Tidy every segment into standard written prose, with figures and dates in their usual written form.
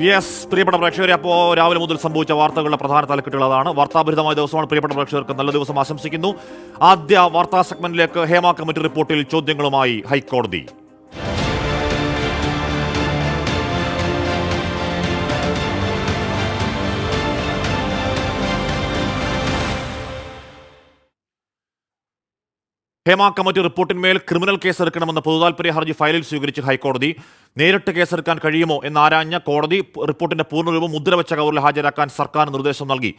Yes, പ്രിയപ്പെട്ട പ്രേക്ഷകരെ, അപ്പോൾ രാവിലെ മുതൽ സംഭവിച്ച വാർത്തകളുടെ പ്രധാന തലക്കെട്ടുകളാണ്. വാർത്താഭരിതമായ ദിവസമാണ്. പ്രിയപ്പെട്ട പ്രേക്ഷകർക്ക് നല്ല ദിവസം ആശംസിക്കുന്നു. ആദ്യ വാർത്താ സെഗ്മെന്റിലേക്ക് ഹേമ കമ്മിറ്റി റിപ്പോർട്ടിൽ ചോദ്യങ്ങളുമായി ഹൈക്കോടതി. ഹേമ കമ്മിറ്റി റിപ്പോർട്ടിന്മേൽ ക്രിമിനൽ കേസെടുക്കണമെന്ന പൊതുതാൽപര്യ ഹർജി ഫയലിൽ സ്വീകരിച്ച് ഹൈക്കോടതി. നേരിട്ട് കേസെടുക്കാൻ കഴിയുമോ എന്നാരാഞ്ഞ കോടതി റിപ്പോർട്ടിന്റെ പൂർണ്ണരൂപം മുദ്രവെച്ച കവറിൽ ഹാജരാക്കാൻ സർക്കാർ നിർദ്ദേശം നൽകി.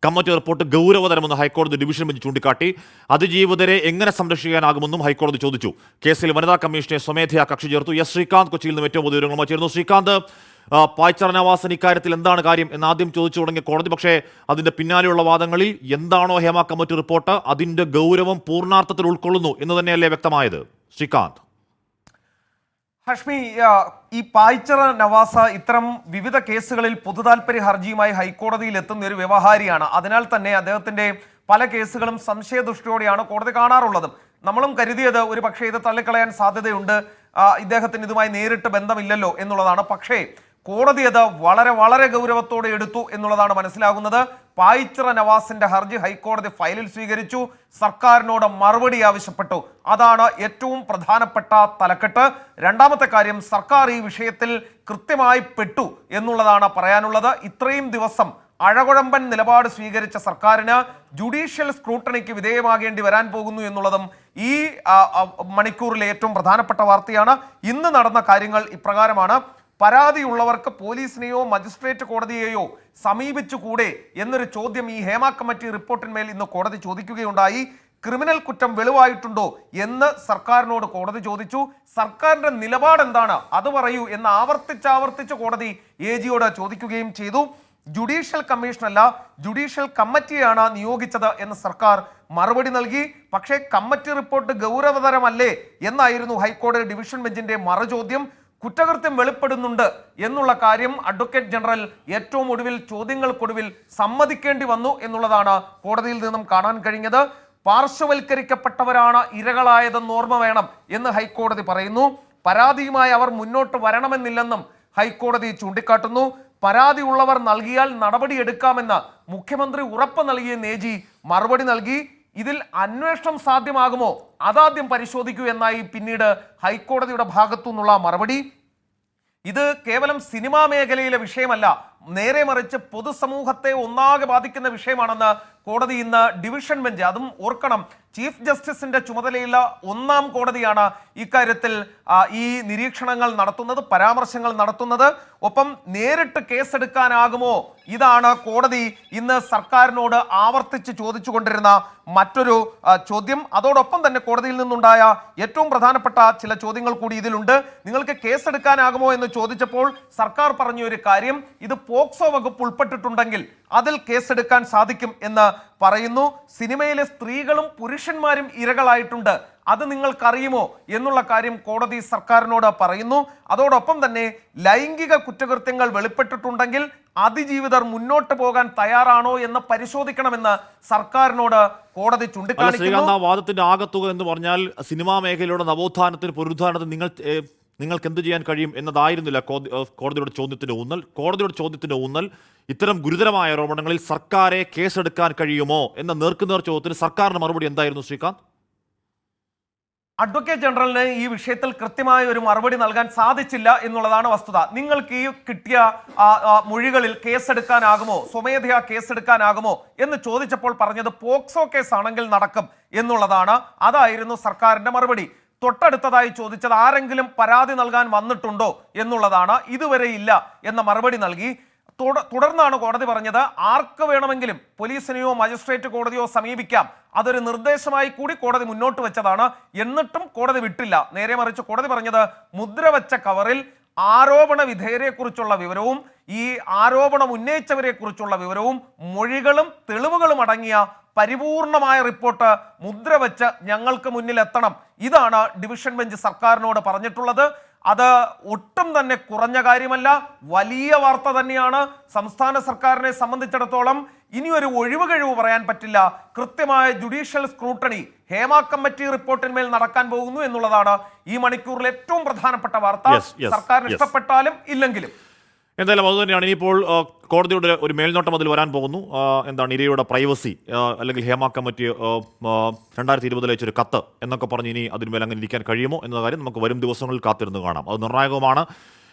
കമ്മിറ്റി റിപ്പോർട്ട് ഗൗരവതരമെന്ന് ഹൈക്കോടതി ഡിവിഷൻ ബെഞ്ച് ചൂണ്ടിക്കാട്ടി. അതിജീവിതരെ എങ്ങനെ സംരക്ഷിക്കാനാകുമെന്നും ഹൈക്കോടതി ചോദിച്ചു. കേസിൽ വനിതാ കമ്മീഷനെ സ്വമേധയാ കക്ഷി ചേർത്തു. എസ് ശ്രീകാന്ത് കൊച്ചിയിൽ നിന്നും ഏറ്റവും പുതിയ വിവരങ്ങളുമായി ചേർന്നു. ശ്രീകാന്ത്, പായ്ച്ചർ നവാസൻ ഇക്കാര്യത്തിൽ എന്താണ് കാര്യം എന്നാദ്യം ചോദിച്ചു തുടങ്ങിയ കോടതി, പക്ഷേ അതിന്റെ പിന്നാലെയുള്ള വാദങ്ങളിൽ എന്താണോ ഹേമ കമ്മിറ്റി റിപ്പോർട്ട് അതിന്റെ ഗൗരവം പൂർണ്ണാർത്ഥത്തിൽ ഉൾക്കൊള്ളുന്നു എന്ന് തന്നെയല്ലേ വ്യക്തമായത്? ശ്രീകാന്ത്. ഹഷ്മി, ഈ പായ്ച്ചർ നവാസ ഇത്തരം വിവിധ കേസുകളിൽ പൊതുതാൽപര്യ ഹർജിയുമായി ഹൈക്കോടതിയിൽ എത്തുന്ന ഒരു വ്യവഹാരിയാണ്. അതിനാൽ തന്നെ അദ്ദേഹത്തിന്റെ പല കേസുകളും സംശയദൃഷ്ടിയോടെയാണ് കോടതി കാണാറുള്ളതും. നമ്മളും കരുതിയത് ഒരു പക്ഷേ ഇത് തള്ളിക്കളയാൻ സാധ്യതയുണ്ട്, ഇദ്ദേഹത്തിന് ഇതുമായി നേരിട്ട് ബന്ധമില്ലല്ലോ എന്നുള്ളതാണ്. പക്ഷേ കോടതി അത് വളരെ വളരെ ഗൗരവത്തോടെ എടുത്തു എന്നുള്ളതാണ് മനസ്സിലാകുന്നത്. പായ്ച്ചർ നവാസിന്റെ ഹർജി ഹൈക്കോടതി ഫയലിൽ സ്വീകരിച്ചു, സർക്കാരിനോട് മറുപടി ആവശ്യപ്പെട്ടു. അതാണ് ഏറ്റവും പ്രധാനപ്പെട്ട തലക്കെട്ട്. രണ്ടാമത്തെ കാര്യം, സർക്കാർ ഈ വിഷയത്തിൽ കൃത്യമായി പെട്ടു എന്നുള്ളതാണ് പറയാനുള്ളത്. ഇത്രയും ദിവസം അഴകുഴമ്പൻ നിലപാട് സ്വീകരിച്ച സർക്കാരിന് ജുഡീഷ്യൽ സ്ക്രൂട്ടണിക്ക് വിധേയമാകേണ്ടി വരാൻ പോകുന്നു എന്നുള്ളതും ഈ മണിക്കൂറിലെ ഏറ്റവും പ്രധാനപ്പെട്ട വാർത്തയാണ്. ഇന്ന് നടന്ന കാര്യങ്ങൾ ഇപ്രകാരമാണ്. പരാതിയുള്ളവർക്ക് പോലീസിനെയോ മജിസ്ട്രേറ്റ് കോടതിയെയോ സമീപിച്ചുകൂടെ എന്നൊരു ചോദ്യം ഈ ഹേമ കമ്മിറ്റി റിപ്പോർട്ടിന്മേൽ ഇന്ന് കോടതി ചോദിക്കുകയുണ്ടായി. ക്രിമിനൽ കുറ്റം വെളിവായിട്ടുണ്ടോ എന്ന് സർക്കാരിനോട് കോടതി ചോദിച്ചു. സർക്കാരിന്റെ നിലപാട് എന്താണ് അത് പറയൂ എന്ന് ആവർത്തിച്ച് കോടതി AGയോട് ചോദിക്കുകയും ചെയ്തു. ജുഡീഷ്യൽ കമ്മീഷനല്ല, ജുഡീഷ്യൽ കമ്മിറ്റിയാണ് നിയോഗിച്ചത് എന്ന് സർക്കാർ മറുപടി നൽകി. പക്ഷേ കമ്മിറ്റി റിപ്പോർട്ട് ഗൗരവതരമല്ലേ എന്നായിരുന്നു ഹൈക്കോടതി ഡിവിഷൻ ബെഞ്ചിന്റെ മറുചോദ്യം. കുറ്റകൃത്യം വെളിപ്പെടുന്നുണ്ട് എന്നുള്ള കാര്യം അഡ്വക്കേറ്റ് ജനറൽ ഏറ്റവും ഒടുവിൽ ചോദ്യങ്ങൾക്കൊടുവിൽ സമ്മതിക്കേണ്ടി വന്നു എന്നുള്ളതാണ് കോടതിയിൽ നിന്നും കാണാൻ കഴിഞ്ഞത്. പാർശ്വവൽക്കരിക്കപ്പെട്ടവരാണ് ഇരകളായതെന്ന് ഓർമ്മ വേണം എന്ന് ഹൈക്കോടതി പറയുന്നു. പരാതിയുമായി അവർ മുന്നോട്ട് വരണമെന്നില്ലെന്നും ഹൈക്കോടതി ചൂണ്ടിക്കാട്ടുന്നു. പരാതി ഉള്ളവർ നൽകിയാൽ നടപടിയെടുക്കാമെന്ന് മുഖ്യമന്ത്രി ഉറപ്പ് നൽകിയെന്ന് AG മറുപടി നൽകി. ഇതിൽ അന്വേഷണം സാധ്യമാകുമോ അതാദ്യം പരിശോധിക്കൂ എന്നായി പിന്നീട് ഹൈക്കോടതിയുടെ ഭാഗത്തു നിന്നുള്ള മറുപടി. ഇത് കേവലം സിനിമാ മേഖലയിലെ വിഷയമല്ല, നേരെ മറിച്ച് പൊതുസമൂഹത്തെ ഒന്നാകെ ബാധിക്കുന്ന വിഷയമാണെന്ന് കോടതി ഇന്ന് ഡിവിഷൻ ബെഞ്ച്, അതും ഓർക്കണം, ചീഫ് ജസ്റ്റിസിന്റെ ചുമതലയുള്ള ഒന്നാം കോടതിയാണ് ഇക്കാര്യത്തിൽ ഈ നിരീക്ഷണങ്ങൾ നടത്തുന്നത്, പരാമർശങ്ങൾ നടത്തുന്നത്. ഒപ്പം നേരിട്ട് കേസെടുക്കാനാകുമോ, ഇതാണ് കോടതി ഇന്ന് സർക്കാരിനോട് ആവർത്തിച്ച് ചോദിച്ചു കൊണ്ടിരുന്ന മറ്റൊരു ചോദ്യം. അതോടൊപ്പം തന്നെ കോടതിയിൽ നിന്നുണ്ടായ ഏറ്റവും പ്രധാനപ്പെട്ട ചില ചോദ്യങ്ങൾ കൂടി ഇതിലുണ്ട്. നിങ്ങൾക്ക് കേസെടുക്കാനാകുമോ എന്ന് ചോദിച്ചപ്പോൾ സർക്കാർ പറഞ്ഞ ഒരു കാര്യം, ഇത് പോക്സോ വകുപ്പ് ഉൾപ്പെട്ടിട്ടുണ്ടെങ്കിൽ അതിൽ കേസെടുക്കാൻ സാധിക്കും എന്ന് പറയുന്നു. സിനിമയിലെ സ്ത്രീകളും പുരുഷന്മാരും ഇരകളായിട്ടുണ്ട്, അത് നിങ്ങൾക്കറിയുമോ എന്നുള്ള കാര്യം കോടതി സർക്കാരിനോട് പറയുന്നു. അതോടൊപ്പം തന്നെ ലൈംഗിക കുറ്റകൃത്യങ്ങൾ വെളിപ്പെട്ടിട്ടുണ്ടെങ്കിൽ അതിജീവിതർ മുന്നോട്ട് പോകാൻ തയ്യാറാണോ എന്ന് പരിശോധിക്കണമെന്ന് സർക്കാരിനോട് കോടതി ചൂണ്ടിക്കാണിക്കുന്നു. വാദത്തിന്റെ ആകത്തുക എന്ന് പറഞ്ഞാൽ സിനിമാ മേഖലയുടെ നവോത്ഥാനത്തിന് പുനരുദ്ധാരണത്തിന് നിങ്ങൾക്ക് എന്ത് ചെയ്യാൻ കഴിയും എന്നതായിരുന്നില്ല കോടതിയുടെ ചോദ്യത്തിന്റെ ഊന്നൽ. കോടതിയുടെ ചോദ്യത്തിന്റെ ഊന്നൽ ഇത്തരം ഗുരുതരമായ ആരോപണങ്ങളിൽ സർക്കാരെ കേസെടുക്കാൻ കഴിയുമോ എന്ന നേർക്കുനേർ ചോദ്യത്തിന് സർക്കാരിന്റെ മറുപടി എന്തായിരുന്നു ശ്രീകാന്ത്? അഡ്വക്കേറ്റ് ജനറലിന് ഈ വിഷയത്തിൽ കൃത്യമായ ഒരു മറുപടി നൽകാൻ സാധിച്ചില്ല എന്നുള്ളതാണ് വസ്തുത. നിങ്ങൾക്ക് ഈ കിട്ടിയ മൊഴികളിൽ കേസെടുക്കാനാകുമോ, സ്വമേധയാ കേസെടുക്കാനാകുമോ എന്ന് ചോദിച്ചപ്പോൾ പറഞ്ഞത് പോക്സോ കേസാണെങ്കിൽ നടക്കും എന്നുള്ളതാണ്. അതായിരുന്നു സർക്കാരിന്റെ മറുപടി. തൊട്ടടുത്തതായി ചോദിച്ചത് ആരെങ്കിലും പരാതി നൽകാൻ വന്നിട്ടുണ്ടോ എന്നുള്ളതാണ്. ഇതുവരെ ഇല്ല എന്ന മറുപടി നൽകി. തുടർന്നാണ് കോടതി പറഞ്ഞത് ആർക്ക് വേണമെങ്കിലും പോലീസിനെയോ മജിസ്ട്രേറ്റ് കോടതിയോ സമീപിക്കാം, അതൊരു നിർദ്ദേശമായി കൂടി കോടതി മുന്നോട്ട് വെച്ചതാണ്. എന്നിട്ടും കോടതി വിട്ടില്ല. നേരെ മറിച്ച് കോടതി പറഞ്ഞത് മുദ്രവെച്ച കവറിൽ ആരോപണ വിധേയരെ കുറിച്ചുള്ള വിവരവും ഈ ആരോപണം ഉന്നയിച്ചവരെ കുറിച്ചുള്ള വിവരവും മൊഴികളും തെളിവുകളും അടങ്ങിയ പരിപൂർണമായ റിപ്പോർട്ട് മുദ്രവെച്ച് ഞങ്ങൾക്ക് മുന്നിൽ എത്തണം. ഇതാണ് ഡിവിഷൻ ബെഞ്ച് സർക്കാരിനോട് പറഞ്ഞിട്ടുള്ളത്. അത് ഒട്ടും തന്നെ കുറഞ്ഞ കാര്യമല്ല, വലിയ വാർത്ത തന്നെയാണ്. സംസ്ഥാന സർക്കാരിനെ സംബന്ധിച്ചിടത്തോളം ഇനിയൊരു ഒഴിവ് കഴിവ് പറയാൻ പറ്റില്ല. കൃത്യമായ ജുഡീഷ്യൽ സ്ക്രൂട്ടണി ഹേമ കമ്മിറ്റി റിപ്പോർട്ടിന്മേൽ നടക്കാൻ പോകുന്നു എന്നുള്ളതാണ് ഈ മണിക്കൂറിൽ ഏറ്റവും പ്രധാനപ്പെട്ട വാർത്ത. സർക്കാരിന് ഇഷ്ടപ്പെട്ടാലും ഇല്ലെങ്കിലും എന്തായാലും അതുതന്നെയാണ് ഇനിയിപ്പോൾ കോടതിയുടെ ഒരു മേൽനോട്ടം അതിൽ വരാൻ പോകുന്നു. എന്താണ് ഇരയുടെ പ്രൈവസി അല്ലെങ്കിൽ ഹേമ കമ്മിറ്റി 2020 അയച്ചൊരു കത്ത് എന്നൊക്കെ പറഞ്ഞ് ഇനി അതിന്മേൽ അങ്ങനെ ഇരിക്കാൻ കഴിയുമോ എന്ന കാര്യം നമുക്ക് വരും ദിവസങ്ങളിൽ കാത്തിരുന്ന് കാണാം. അത് നിർണായകമാണ്.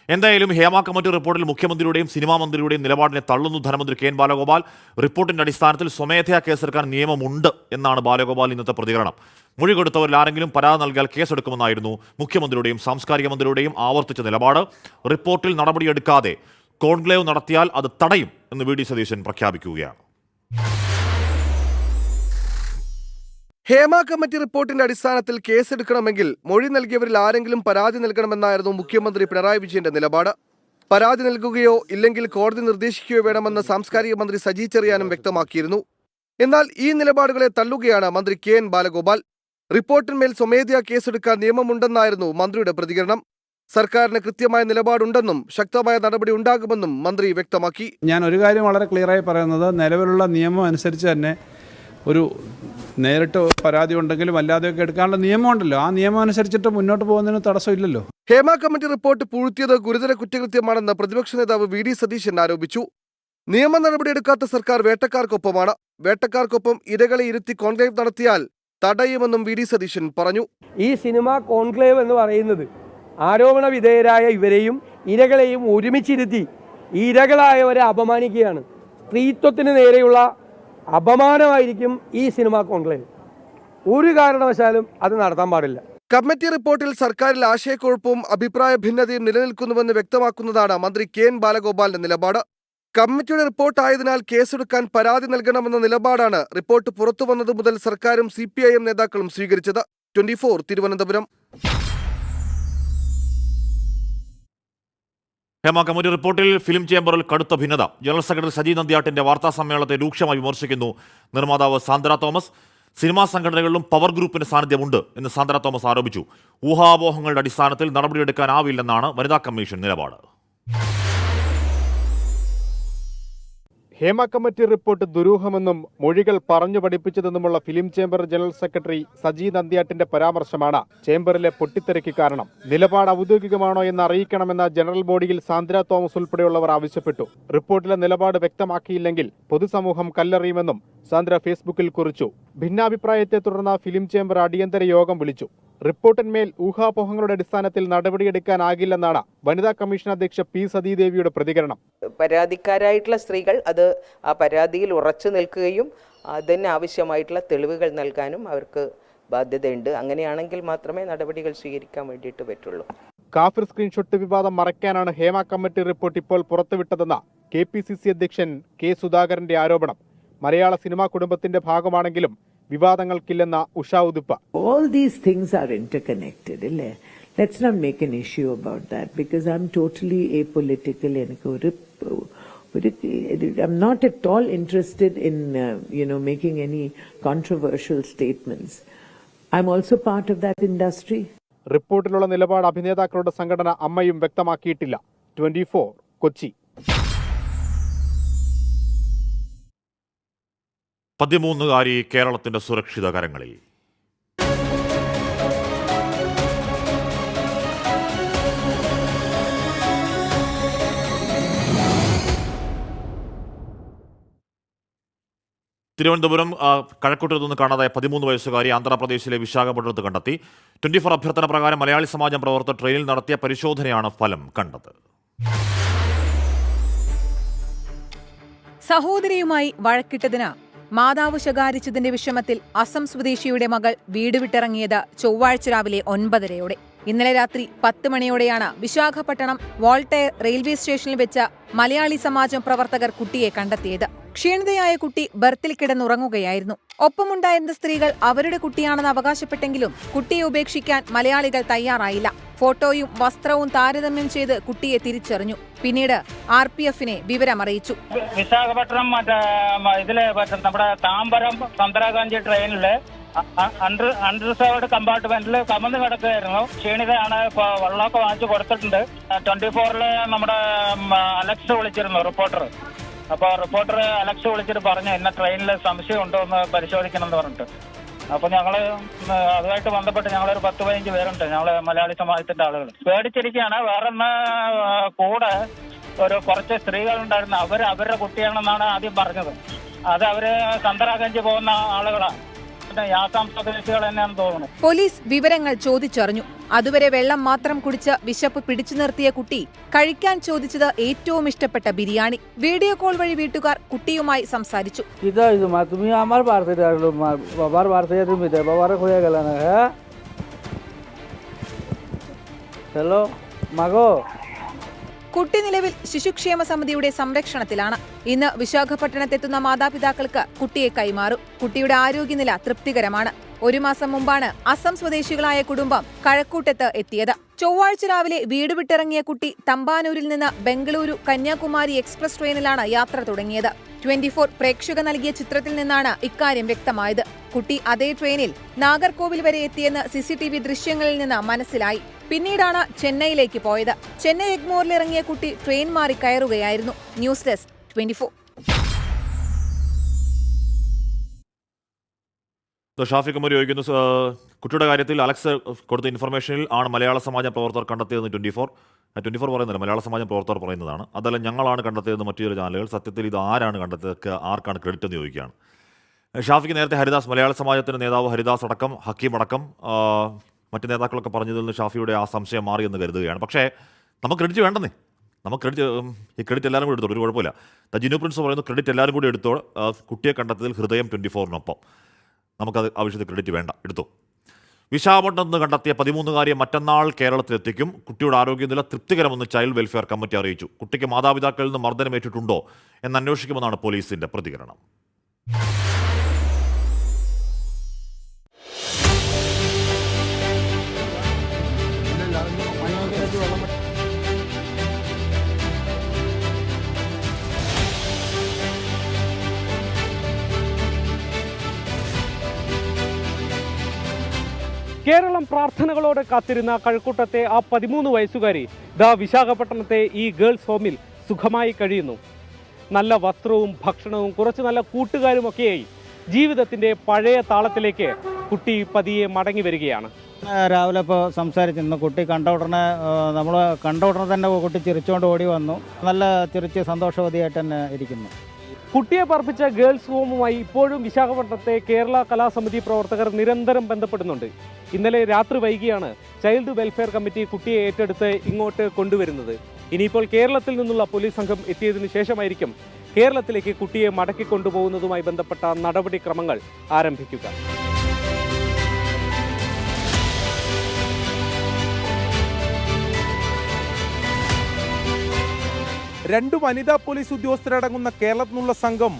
എന്തായാലും ഹേമ കമ്മിറ്റി റിപ്പോർട്ടിൽ മുഖ്യമന്ത്രിയുടെയും സിനിമാ മന്ത്രിയുടെയും നിലപാടിനെ തള്ളുന്നു ധനമന്ത്രി കെ എൻ ബാലഗോപാൽ. റിപ്പോർട്ടിന്റെ അടിസ്ഥാനത്തിൽ സ്വമേധയാ കേസെടുക്കാൻ നിയമമുണ്ട് എന്നാണ് ബാലഗോപാൽ ഇന്നത്തെ പ്രതികരണം. മൊഴി കൊടുത്തവരിൽ ആരെങ്കിലും പരാതി നൽകിയാൽ കേസെടുക്കുമെന്നായിരുന്നു മുഖ്യമന്ത്രിയുടെയും സാംസ്കാരിക മന്ത്രിയുടെയും ആവർത്തിച്ച നിലപാട്. റിപ്പോർട്ടിൽ നടപടിയെടുക്കാതെ കോൺക്ലേവ് നടത്തിയാൽ അത് തടയും എന്ന് വി ഡി സതീശൻ പ്രഖ്യാപിക്കുകയാണ്. ഹേമ കമ്മിറ്റി റിപ്പോർട്ടിന്റെ അടിസ്ഥാനത്തിൽ കേസെടുക്കണമെങ്കിൽ മൊഴി നൽകിയവരിൽ ആരെങ്കിലും പരാതി നൽകണമെന്നായിരുന്നു മുഖ്യമന്ത്രി പിണറായി വിജയന്റെ നിലപാട്. പരാതി നൽകുകയോ ഇല്ലെങ്കിൽ കോടതി നിർദ്ദേശിക്കുകയോ വേണമെന്ന് സാംസ്കാരിക മന്ത്രി സജി ചെറിയാനും വ്യക്തമാക്കിയിരുന്നു. എന്നാൽ ഈ നിലപാടുകളെ തള്ളുകയാണ് മന്ത്രി കെ എൻ ബാലഗോപാൽ. റിപ്പോർട്ടിന്മേൽ സ്വമേധയാ കേസെടുക്കാൻ നിയമമുണ്ടെന്നായിരുന്നു മന്ത്രിയുടെ പ്രതികരണം. സർക്കാരിന് കൃത്യമായ നിലപാടുണ്ടെന്നും ശക്തമായ നടപടി ഉണ്ടാകുമെന്നും മന്ത്രി വ്യക്തമാക്കി. ഞാൻ ഒരു കാര്യം വളരെ ക്ലിയറായി പറയുന്നത്, നിലവിലുള്ള നിയമം അനുസരിച്ച് തന്നെ ഒരു നേരിട്ട് പരാതി ഉണ്ടെങ്കിലും അല്ലാതെയൊക്കെ എടുക്കാനുള്ള നിയമമുണ്ടല്ലോ. ആ നിയമം അനുസരിച്ചിട്ട് മുന്നോട്ട് പോകുന്നതിന് തടസ്സമില്ലല്ലോ. ഹേമ കമ്മിറ്റി റിപ്പോർട്ട് പൂഴ്ത്തിയത് ഗുരുതര കുറ്റകൃത്യമാണെന്ന് പ്രതിപക്ഷ നേതാവ് വി ഡി സതീശൻ ആരോപിച്ചു. നിയമ നടപടിയെടുക്കാത്ത സർക്കാർ വേട്ടക്കാർക്കൊപ്പമാണ്. വേട്ടക്കാർക്കൊപ്പം ഇരകളെ ഇരുത്തി കോൺക്ലേവ് നടത്തിയാൽ തടയുമെന്നും വി ഡി സതീശൻ പറഞ്ഞു. ഈ സിനിമ കോൺക്ലേവ് എന്ന് പറയുന്നത് ആരോപണ വിധേയരായ ഇവരെയും ഇരകളെയും ഒരുമിച്ചിരുത്തി ഇരകളായവരെ അപമാനിക്കുകയാണ്. സ്ത്രീത്വത്തിന് നേരെയുള്ള അപമാനമായിരിക്കും ഈ സിനിമ കോൺക്ലേവ്. ഒരു കാരണവശാലും അത് നടത്താൻ പാടില്ല. കമ്മിറ്റി റിപ്പോർട്ടിൽ സർക്കാരിൽ ആശയക്കുഴപ്പവും അഭിപ്രായ ഭിന്നതയും നിലനിൽക്കുന്നുവെന്ന് വ്യക്തമാക്കുന്നതാണ് മന്ത്രി കെ എൻ ബാലഗോപാലിന്റെ നിലപാട്. കമ്മിറ്റിയുടെ റിപ്പോർട്ടായതിനാൽ കേസെടുക്കാൻ പരാതി നൽകണമെന്ന നിലപാടാണ് റിപ്പോർട്ട് പുറത്തുവന്നത് മുതൽ സർക്കാരും CPIM നേതാക്കളും സ്വീകരിച്ചത്. 24 തിരുവനന്തപുരം. ഹേമ കമ്മിറ്റി റിപ്പോർട്ടിൽ ഫിലിം ചേംബറിൽ കടുത്ത ഭിന്നത. ജനറൽ സെക്രട്ടറി സജി നന്ദ്യാട്ടിന്റെ വാർത്താ സമ്മേളനത്തെ രൂക്ഷമായി വിമർശിക്കുന്നു നിർമ്മാതാവ് സാന്ദ്ര തോമസ്. സിനിമാ സംഘടനകളിലും പവർ ഗ്രൂപ്പിന്റെ സാന്നിധ്യമുണ്ട് എന്ന് സാന്ദ്ര തോമസ് ആരോപിച്ചു. ഊഹാപോഹങ്ങളുടെ അടിസ്ഥാനത്തിൽ നടപടിയെടുക്കാനാവില്ലെന്നാണ് വനിതാ കമ്മീഷൻ നിലപാട്. ഹേമ കമ്മിറ്റി റിപ്പോർട്ട് ദുരൂഹമെന്നും മൊഴികൾ പറഞ്ഞു പഠിപ്പിച്ചതെന്നുമുള്ള film chamber general secretary Saji നന്ദ്യാട്ടിന്റെ പരാമർശമാണ് ചേംബറിലെ പൊട്ടിത്തെറിക്ക് കാരണം. നിലപാട് ഔദ്യോഗികമാണോ എന്ന് അറിയിക്കണമെന്ന ജനറൽ ബോഡിയിൽ സാന്ദ്ര തോമസ് ഉൾപ്പെടെയുള്ളവർ ആവശ്യപ്പെട്ടു. റിപ്പോർട്ടിലെ നിലപാട് വ്യക്തമാക്കിയില്ലെങ്കിൽ പൊതുസമൂഹം കല്ലെറിയുമെന്നും സാന്ദ്ര ഫേസ്ബുക്കിൽ കുറിച്ചു. ഭിന്നാഭിപ്രായത്തെ തുടർന്ന് ഫിലിം ചേംബർ അടിയന്തര യോഗം വിളിച്ചു. റിപ്പോർട്ടിന്മേൽ ഊഹാപോഹങ്ങളുടെ അടിസ്ഥാനത്തിൽ നടപടിയെടുക്കാനാകില്ലെന്നാണ് വനിതാ കമ്മീഷൻ അധ്യക്ഷ പി സതീദേവിയുടെ പ്രതികരണം. പരാതിക്കാരായിട്ടുള്ള സ്ത്രീകൾ അത് ആ പരാതിയിൽ ഉറച്ചു നിൽക്കുകയും അതിനാവശ്യമായിട്ടുള്ള തെളിവുകൾ നൽകാനും അവർക്ക് ബാധ്യതയുണ്ട്. അങ്ങനെയാണെങ്കിൽ മാത്രമേ നടപടികൾ സ്വീകരിക്കാൻ വേണ്ടിയിട്ട് പറ്റുള്ളൂ. കാഫിർ സ്ക്രീൻഷോട്ട് വിവാദം മറയ്ക്കാനാണ് ഹേമ കമ്മിറ്റി റിപ്പോർട്ട് ഇപ്പോൾ പുറത്തുവിട്ടതെന്ന KPCC അധ്യക്ഷൻ കെ സുധാകരന്റെ ആരോപണം. മലയാള സിനിമാ കുടുംബത്തിന്റെ ഭാഗമാണെങ്കിലും വിവാദങ്ങൾക്കില്ലെന്ന Usha ഉദുപ്പ. All these things are interconnected. Let's not make an issue about that because I'm totally apolitical. I'm not at all interested in making any controversial statements. I'm also part of that industry. റിപ്പോർട്ടിലുള്ള നിലപാട് അഭിനേതാക്കളുടെ സംഘടന അമ്മയും വ്യക്തമാക്കിയിട്ടില്ല. 24 കൊച്ചി. 13-കാരി കേരളത്തിന്റെ സുരക്ഷിത കരങ്ങളിൽ. തിരുവനന്തപുരം കഴക്കൂട്ടത്ത് നിന്ന് കാണാതായ 13 വയസ്സുകാരി ആന്ധ്രാപ്രദേശിലെ വിശാഖപട്ടണത്ത് കണ്ടെത്തി. 24 അഭ്യർത്ഥന പ്രകാരം മലയാളി സമാജം പ്രവർത്തകർ ട്രെയിനിൽ നടത്തിയ പരിശോധനയാണ് ഫലം കണ്ടത്. സഹോദരിയുമായി വഴക്കിട്ടതിന് മാതാവ് ശകാരിച്ചതിന്റെ വിഷമത്തിൽ അസം സ്വദേശിയുടെ മകൾ വീട് വിട്ടിറങ്ങിയത് ചൊവ്വാഴ്ച രാവിലെ 9:30-യോടെ. ഇന്നലെ രാത്രി 10 മണിയോടെയാണ് വിശാഖപട്ടണം വോൾട്ടയർ റെയിൽവേ സ്റ്റേഷനിൽ വെച്ച് മലയാളി സമാജം പ്രവർത്തകർ കുട്ടിയെ കണ്ടെത്തിയത്. ക്ഷീണിതയായ കുട്ടി ബർത്തിൽ കിടന്നുറങ്ങുകയായിരുന്നു. ഒപ്പമുണ്ടായിരുന്ന സ്ത്രീകൾ അവരുടെ കുട്ടിയാണെന്ന് അവകാശപ്പെട്ടെങ്കിലും കുട്ടിയെ ഉപേക്ഷിക്കാൻ മലയാളികൾ തയ്യാറായില്ല. ഫോട്ടോയും വസ്ത്രവും താരതമ്യം ചെയ്ത് കുട്ടിയെ തിരിച്ചറിഞ്ഞു. പിന്നീട് RPF-നെ വിവരമറിയിച്ചു. വിശാഖപട്ടണം നമ്മുടെ താമ്പരം സന്തരാഗാന്ധി ട്രെയിനില് അൺറിസർവ്ഡ് കമ്പാർട്ട്മെന്റിൽ കമന്ന് കിടക്കുകയായിരുന്നു. ക്ഷീണിതയാണ്. ഇപ്പൊ വെള്ളമൊക്കെ വാങ്ങിച്ചു കൊടുത്തിട്ടുണ്ട്. 24-ല് നമ്മുടെ അലക്സ് വിളിച്ചിരുന്നു റിപ്പോർട്ടർ. അപ്പോൾ റിപ്പോർട്ടർ അലക്സ് വിളിച്ചിട്ട് പറഞ്ഞു ഇന്ന ട്രെയിനിൽ സംശയം ഉണ്ടോ എന്ന് പരിശോധിക്കണം എന്ന് പറഞ്ഞിട്ട്. അപ്പൊ ഞങ്ങള് അതുമായിട്ട് ബന്ധപ്പെട്ട് ഞങ്ങളൊരു 10-15 പേരുണ്ട്. ഞങ്ങള് മലയാളി സമാജത്തിന്റെ ആളുകൾ പേടിച്ചിരിക്കുകയാണ്. വേറെ കൂടെ ഒരു കുറച്ച് സ്ത്രീകളുണ്ടായിരുന്നു. അവരുടെ കുട്ടിയാണെന്നാണ് ആദ്യം പറഞ്ഞത്. അത് അവര് സന്തരാഗഞ്ച് പോകുന്ന ആളുകളാണ്, യാസാം സ്വദേശികൾ തന്നെയാണെന്ന് തോന്നുന്നു. പോലീസ് വിവരങ്ങൾ ചോദിച്ചറിഞ്ഞു. അതുവരെ വെള്ളം മാത്രം കുടിച്ച് വിശപ്പ് പിടിച്ചു നിർത്തിയ കുട്ടി കഴിക്കാൻ ചോദിച്ചത് ഏറ്റവും ഇഷ്ടപ്പെട്ട ബിരിയാണി. വീഡിയോ കോൾ വഴി വീട്ടുകാർ കുട്ടിയുമായി സംസാരിച്ചു. ഹലോ മകോ. കുട്ടി നിലവിൽ ശിശുക്ഷേമ സമിതിയുടെ സംരക്ഷണത്തിലാണ്. ഇന്ന് വിശാഖപട്ടണത്തെത്തുന്ന മാതാപിതാക്കൾക്ക് കുട്ടിയെ കൈമാറും. കുട്ടിയുടെ ആരോഗ്യനില തൃപ്തികരമാണ്. 1 മാസം മുമ്പാണ് അസം സ്വദേശികളായ കുടുംബം കഴക്കൂട്ടത്ത് എത്തിയത്. ചൊവ്വാഴ്ച രാവിലെ വീട് വിട്ടിറങ്ങിയ കുട്ടി തമ്പാനൂരിൽ നിന്ന് ബംഗളൂരു കന്യാകുമാരി എക്സ്പ്രസ് ട്രെയിനിലാണ് യാത്ര തുടങ്ങിയത്. 24 പ്രേക്ഷക നൽകിയ ചിത്രത്തിൽ നിന്നാണ് ഇക്കാര്യം വ്യക്തമായത്. കുട്ടി അതേ ട്രെയിനിൽ നാഗർകോവിൽ വരെ എത്തിയെന്ന് CCTV ദൃശ്യങ്ങളിൽ നിന്ന് മനസ്സിലായി. പിന്നീടാണ് ചെന്നൈയിലേക്ക് പോയത്. ചെന്നൈ എഗ്മോറിൽ ഇറങ്ങിയ കുട്ടി ട്രെയിൻ മാറി കയറുകയായിരുന്നു. News desk 24. ഷാഫി കുമാർ ചോദിക്കുന്നു, കുട്ടിയുടെ കാര്യത്തിൽ അലക്സ് കൊടുത്ത ഇൻഫർമേഷനിൽ ആണ് മലയാള സമാജം പ്രവർത്തകർ കണ്ടെത്തിയതെന്ന് 24 പറയുന്നില്ല, മലയാള സമാജം പ്രവർത്തകർ പറയുന്നതാണ്. അതല്ല ഞങ്ങളാണ് കണ്ടെത്തിയതെന്ന് മറ്റു ചില ചാനലുകൾ. സത്യത്തിൽ ഇത് ആരാണ് കണ്ടെത്തിയത്, ആർക്കാണ് ക്രെഡിറ്റ് എന്ന് ചോദിക്കുകയാണ്. ഷാഫിക്ക് നേരത്തെ ഹരിദാസ്, മലയാള സമാജത്തിൻ്റെ നേതാവ് ഹരിദാസ് അടക്കം, ഹക്കീം അടക്കം മറ്റു നേതാക്കളൊക്കെ പറഞ്ഞതിൽ നിന്ന് ഷാഫിയുടെ ആ സംശയം മാറിയെന്ന് കരുതുകയാണ്. പക്ഷേ നമുക്ക് ക്രെഡിറ്റ് വേണ്ടെന്നേ. നമുക്ക് ഈ ക്രെഡിറ്റ് എല്ലാവരും കൂടി എടുത്തോളൂ, ഒരു കുഴപ്പമില്ല. ജിനു പ്രിൻസ് പറയുന്നു ക്രെഡിറ്റ് എല്ലാവരും കൂടി എടുത്തോ, കുട്ടിയെ കണ്ടെത്തിയതിൽ ഹൃദയം 24-നൊപ്പം. നമുക്കത് ആവശ്യത്തിൽ ക്രെഡിറ്റ് വേണ്ട, എടുത്തോ. വിശാഖപട്ടണത്ത് നിന്ന് കണ്ടെത്തിയ 13-കാരിയെ മറ്റന്നാൾ കേരളത്തിലെത്തിക്കും. കുട്ടിയുടെ ആരോഗ്യനില തൃപ്തികരമെന്ന് ചൈൽഡ് വെൽഫെയർ കമ്മിറ്റി അറിയിച്ചു. കുട്ടിക്ക് മാതാപിതാക്കളിൽ നിന്ന് മർദ്ദനമേറ്റിട്ടുണ്ടോ എന്ന് അന്വേഷിക്കുമെന്നാണ് പോലീസിന്റെ പ്രതികരണം. കേരളം പ്രാർത്ഥനകളോടെ കാത്തിരുന്ന കഴക്കൂട്ടത്തെ ആ 13 വയസ്സുകാരി ദാ വിശാഖപട്ടണത്തെ ഈ ഗേൾസ് ഹോമിൽ സുഖമായി കഴിയുന്നു. നല്ല വസ്ത്രവും ഭക്ഷണവും കുറച്ച് നല്ല കൂട്ടുകാരുമൊക്കെയായി ജീവിതത്തിൻ്റെ പഴയ താളത്തിലേക്ക് കുട്ടി പതിയെ മടങ്ങി വരികയാണ്. രാവിലെ ഇപ്പോൾ സംസാരിച്ചിരുന്നു. കുട്ടി കണ്ട ഉടനെ തന്നെ കുട്ടി ചിരിച്ചുകൊണ്ട് ഓടി വന്നു. നല്ല ചിരിച്ച് സന്തോഷവതിയായിട്ട് തന്നെ ഇരിക്കുന്നു. കുട്ടിയെ പാർപ്പിച്ച ഗേൾസ് ഹോമുമായി ഇപ്പോഴും വിശാഖപട്ടണത്തെ കേരള കലാസമിതി പ്രവർത്തകർ നിരന്തരം ബന്ധപ്പെടുന്നുണ്ട്. ഇന്നലെ രാത്രി വൈകിയാണ് ചൈൽഡ് വെൽഫെയർ കമ്മിറ്റി കുട്ടിയെ ഏറ്റെടുത്ത് ഇങ്ങോട്ട് കൊണ്ടുവരുന്നത്. ഇനിയിപ്പോൾ കേരളത്തിൽ നിന്നുള്ള പോലീസ് സംഘം എത്തിയതിനു ശേഷമായിരിക്കും കേരളത്തിലേക്ക് കുട്ടിയെ മടക്കി കൊണ്ടുപോകുന്നതുമായി ബന്ധപ്പെട്ട നടപടിക്രമങ്ങൾ ആരംഭിക്കുക. 2 വനിതാ പോലീസ് ഉദ്യോഗസ്ഥരടങ്ങുന്ന കേരളത്തിൽ നിന്നുള്ള സംഘം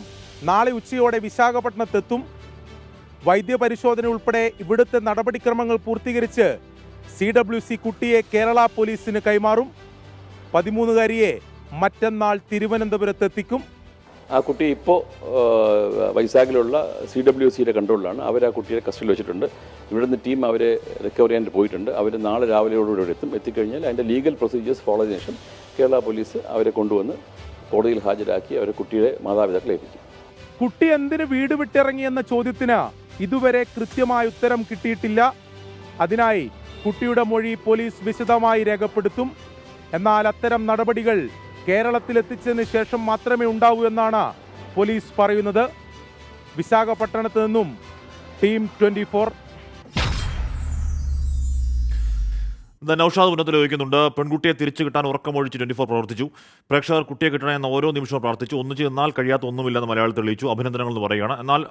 നാളെ ഉച്ചയോടെ വിശാഖപട്ടണത്തെത്തും. വൈദ്യപരിശോധന ഉൾപ്പെടെ ഇവിടുത്തെ നടപടിക്രമങ്ങൾ പൂർത്തീകരിച്ച് CWC കുട്ടിയെ കേരള പോലീസിന് കൈമാറും. 13-കാരിയെ മറ്റന്നാൾ തിരുവനന്തപുരത്തെത്തിക്കും. ആ കുട്ടി ഇപ്പോൾ വൈസാഖിലുള്ള CWCയുടെ കൺട്രോളിലാണ്. അവർ ആ കുട്ടിയെ കസ്റ്റഡിയിൽ വെച്ചിട്ടുണ്ട്. ഇവിടുന്ന് ടീം അവരെ റിക്കവർ ചെയ്യാൻ പോയിട്ടുണ്ട്. അവർ നാളെ രാവിലെയോടുകൂടി എത്തിക്കഴിഞ്ഞാൽ അതിൻ്റെ ലീഗൽ പ്രൊസീജിയേഴ്സ് ഫോളോ ചെയ്തതിനു ശേഷം കേരള പോലീസ് അവരെ കൊണ്ടുവന്ന് കോടതിയിൽ ഹാജരാക്കി അവരെ കുട്ടിയുടെ മാതാപിതാക്കളെ ഏൽപ്പിക്കും. കുട്ടി എന്തിന് വീട് വിട്ടിറങ്ങിയെന്ന ചോദ്യത്തിന് ഇതുവരെ കൃത്യമായ ഉത്തരം കിട്ടിയിട്ടില്ല. അതിനായി കുട്ടിയുടെ മൊഴി പോലീസ് വിശദമായി രേഖപ്പെടുത്തും. എന്നാൽ അത്തരം നടപടികൾ കേരളത്തിലെത്തിച്ചതിന് ശേഷം മാത്രമേ ഉണ്ടാവൂ എന്നാണ് പോലീസ് പറയുന്നത്. വിശാഖപട്ടണത്ത് നിന്നും ടീം 24. നൗഷാദ് ഉന്നത്തിൽ ചോദിക്കുന്നുണ്ട്, പെൺകുട്ടിയെ തിരിച്ചു കിട്ടാൻ ഉറക്കമൊഴിച്ച് 24 പ്രവർത്തിച്ചു. പ്രേക്ഷകർ കുട്ടിയെ കിട്ടണമെന്ന് ഓരോ നിമിഷവും പ്രാർത്ഥിച്ചു. ഒന്നിച്ച് നിന്നാൽ കഴിയാത്ത ഒന്നുമില്ലെന്ന് മലയാളത്തിൽ തെളിയിച്ചു. അഭിനന്ദനങ്ങൾ എന്ന് പറയുകയാണ്. എന്നാൽ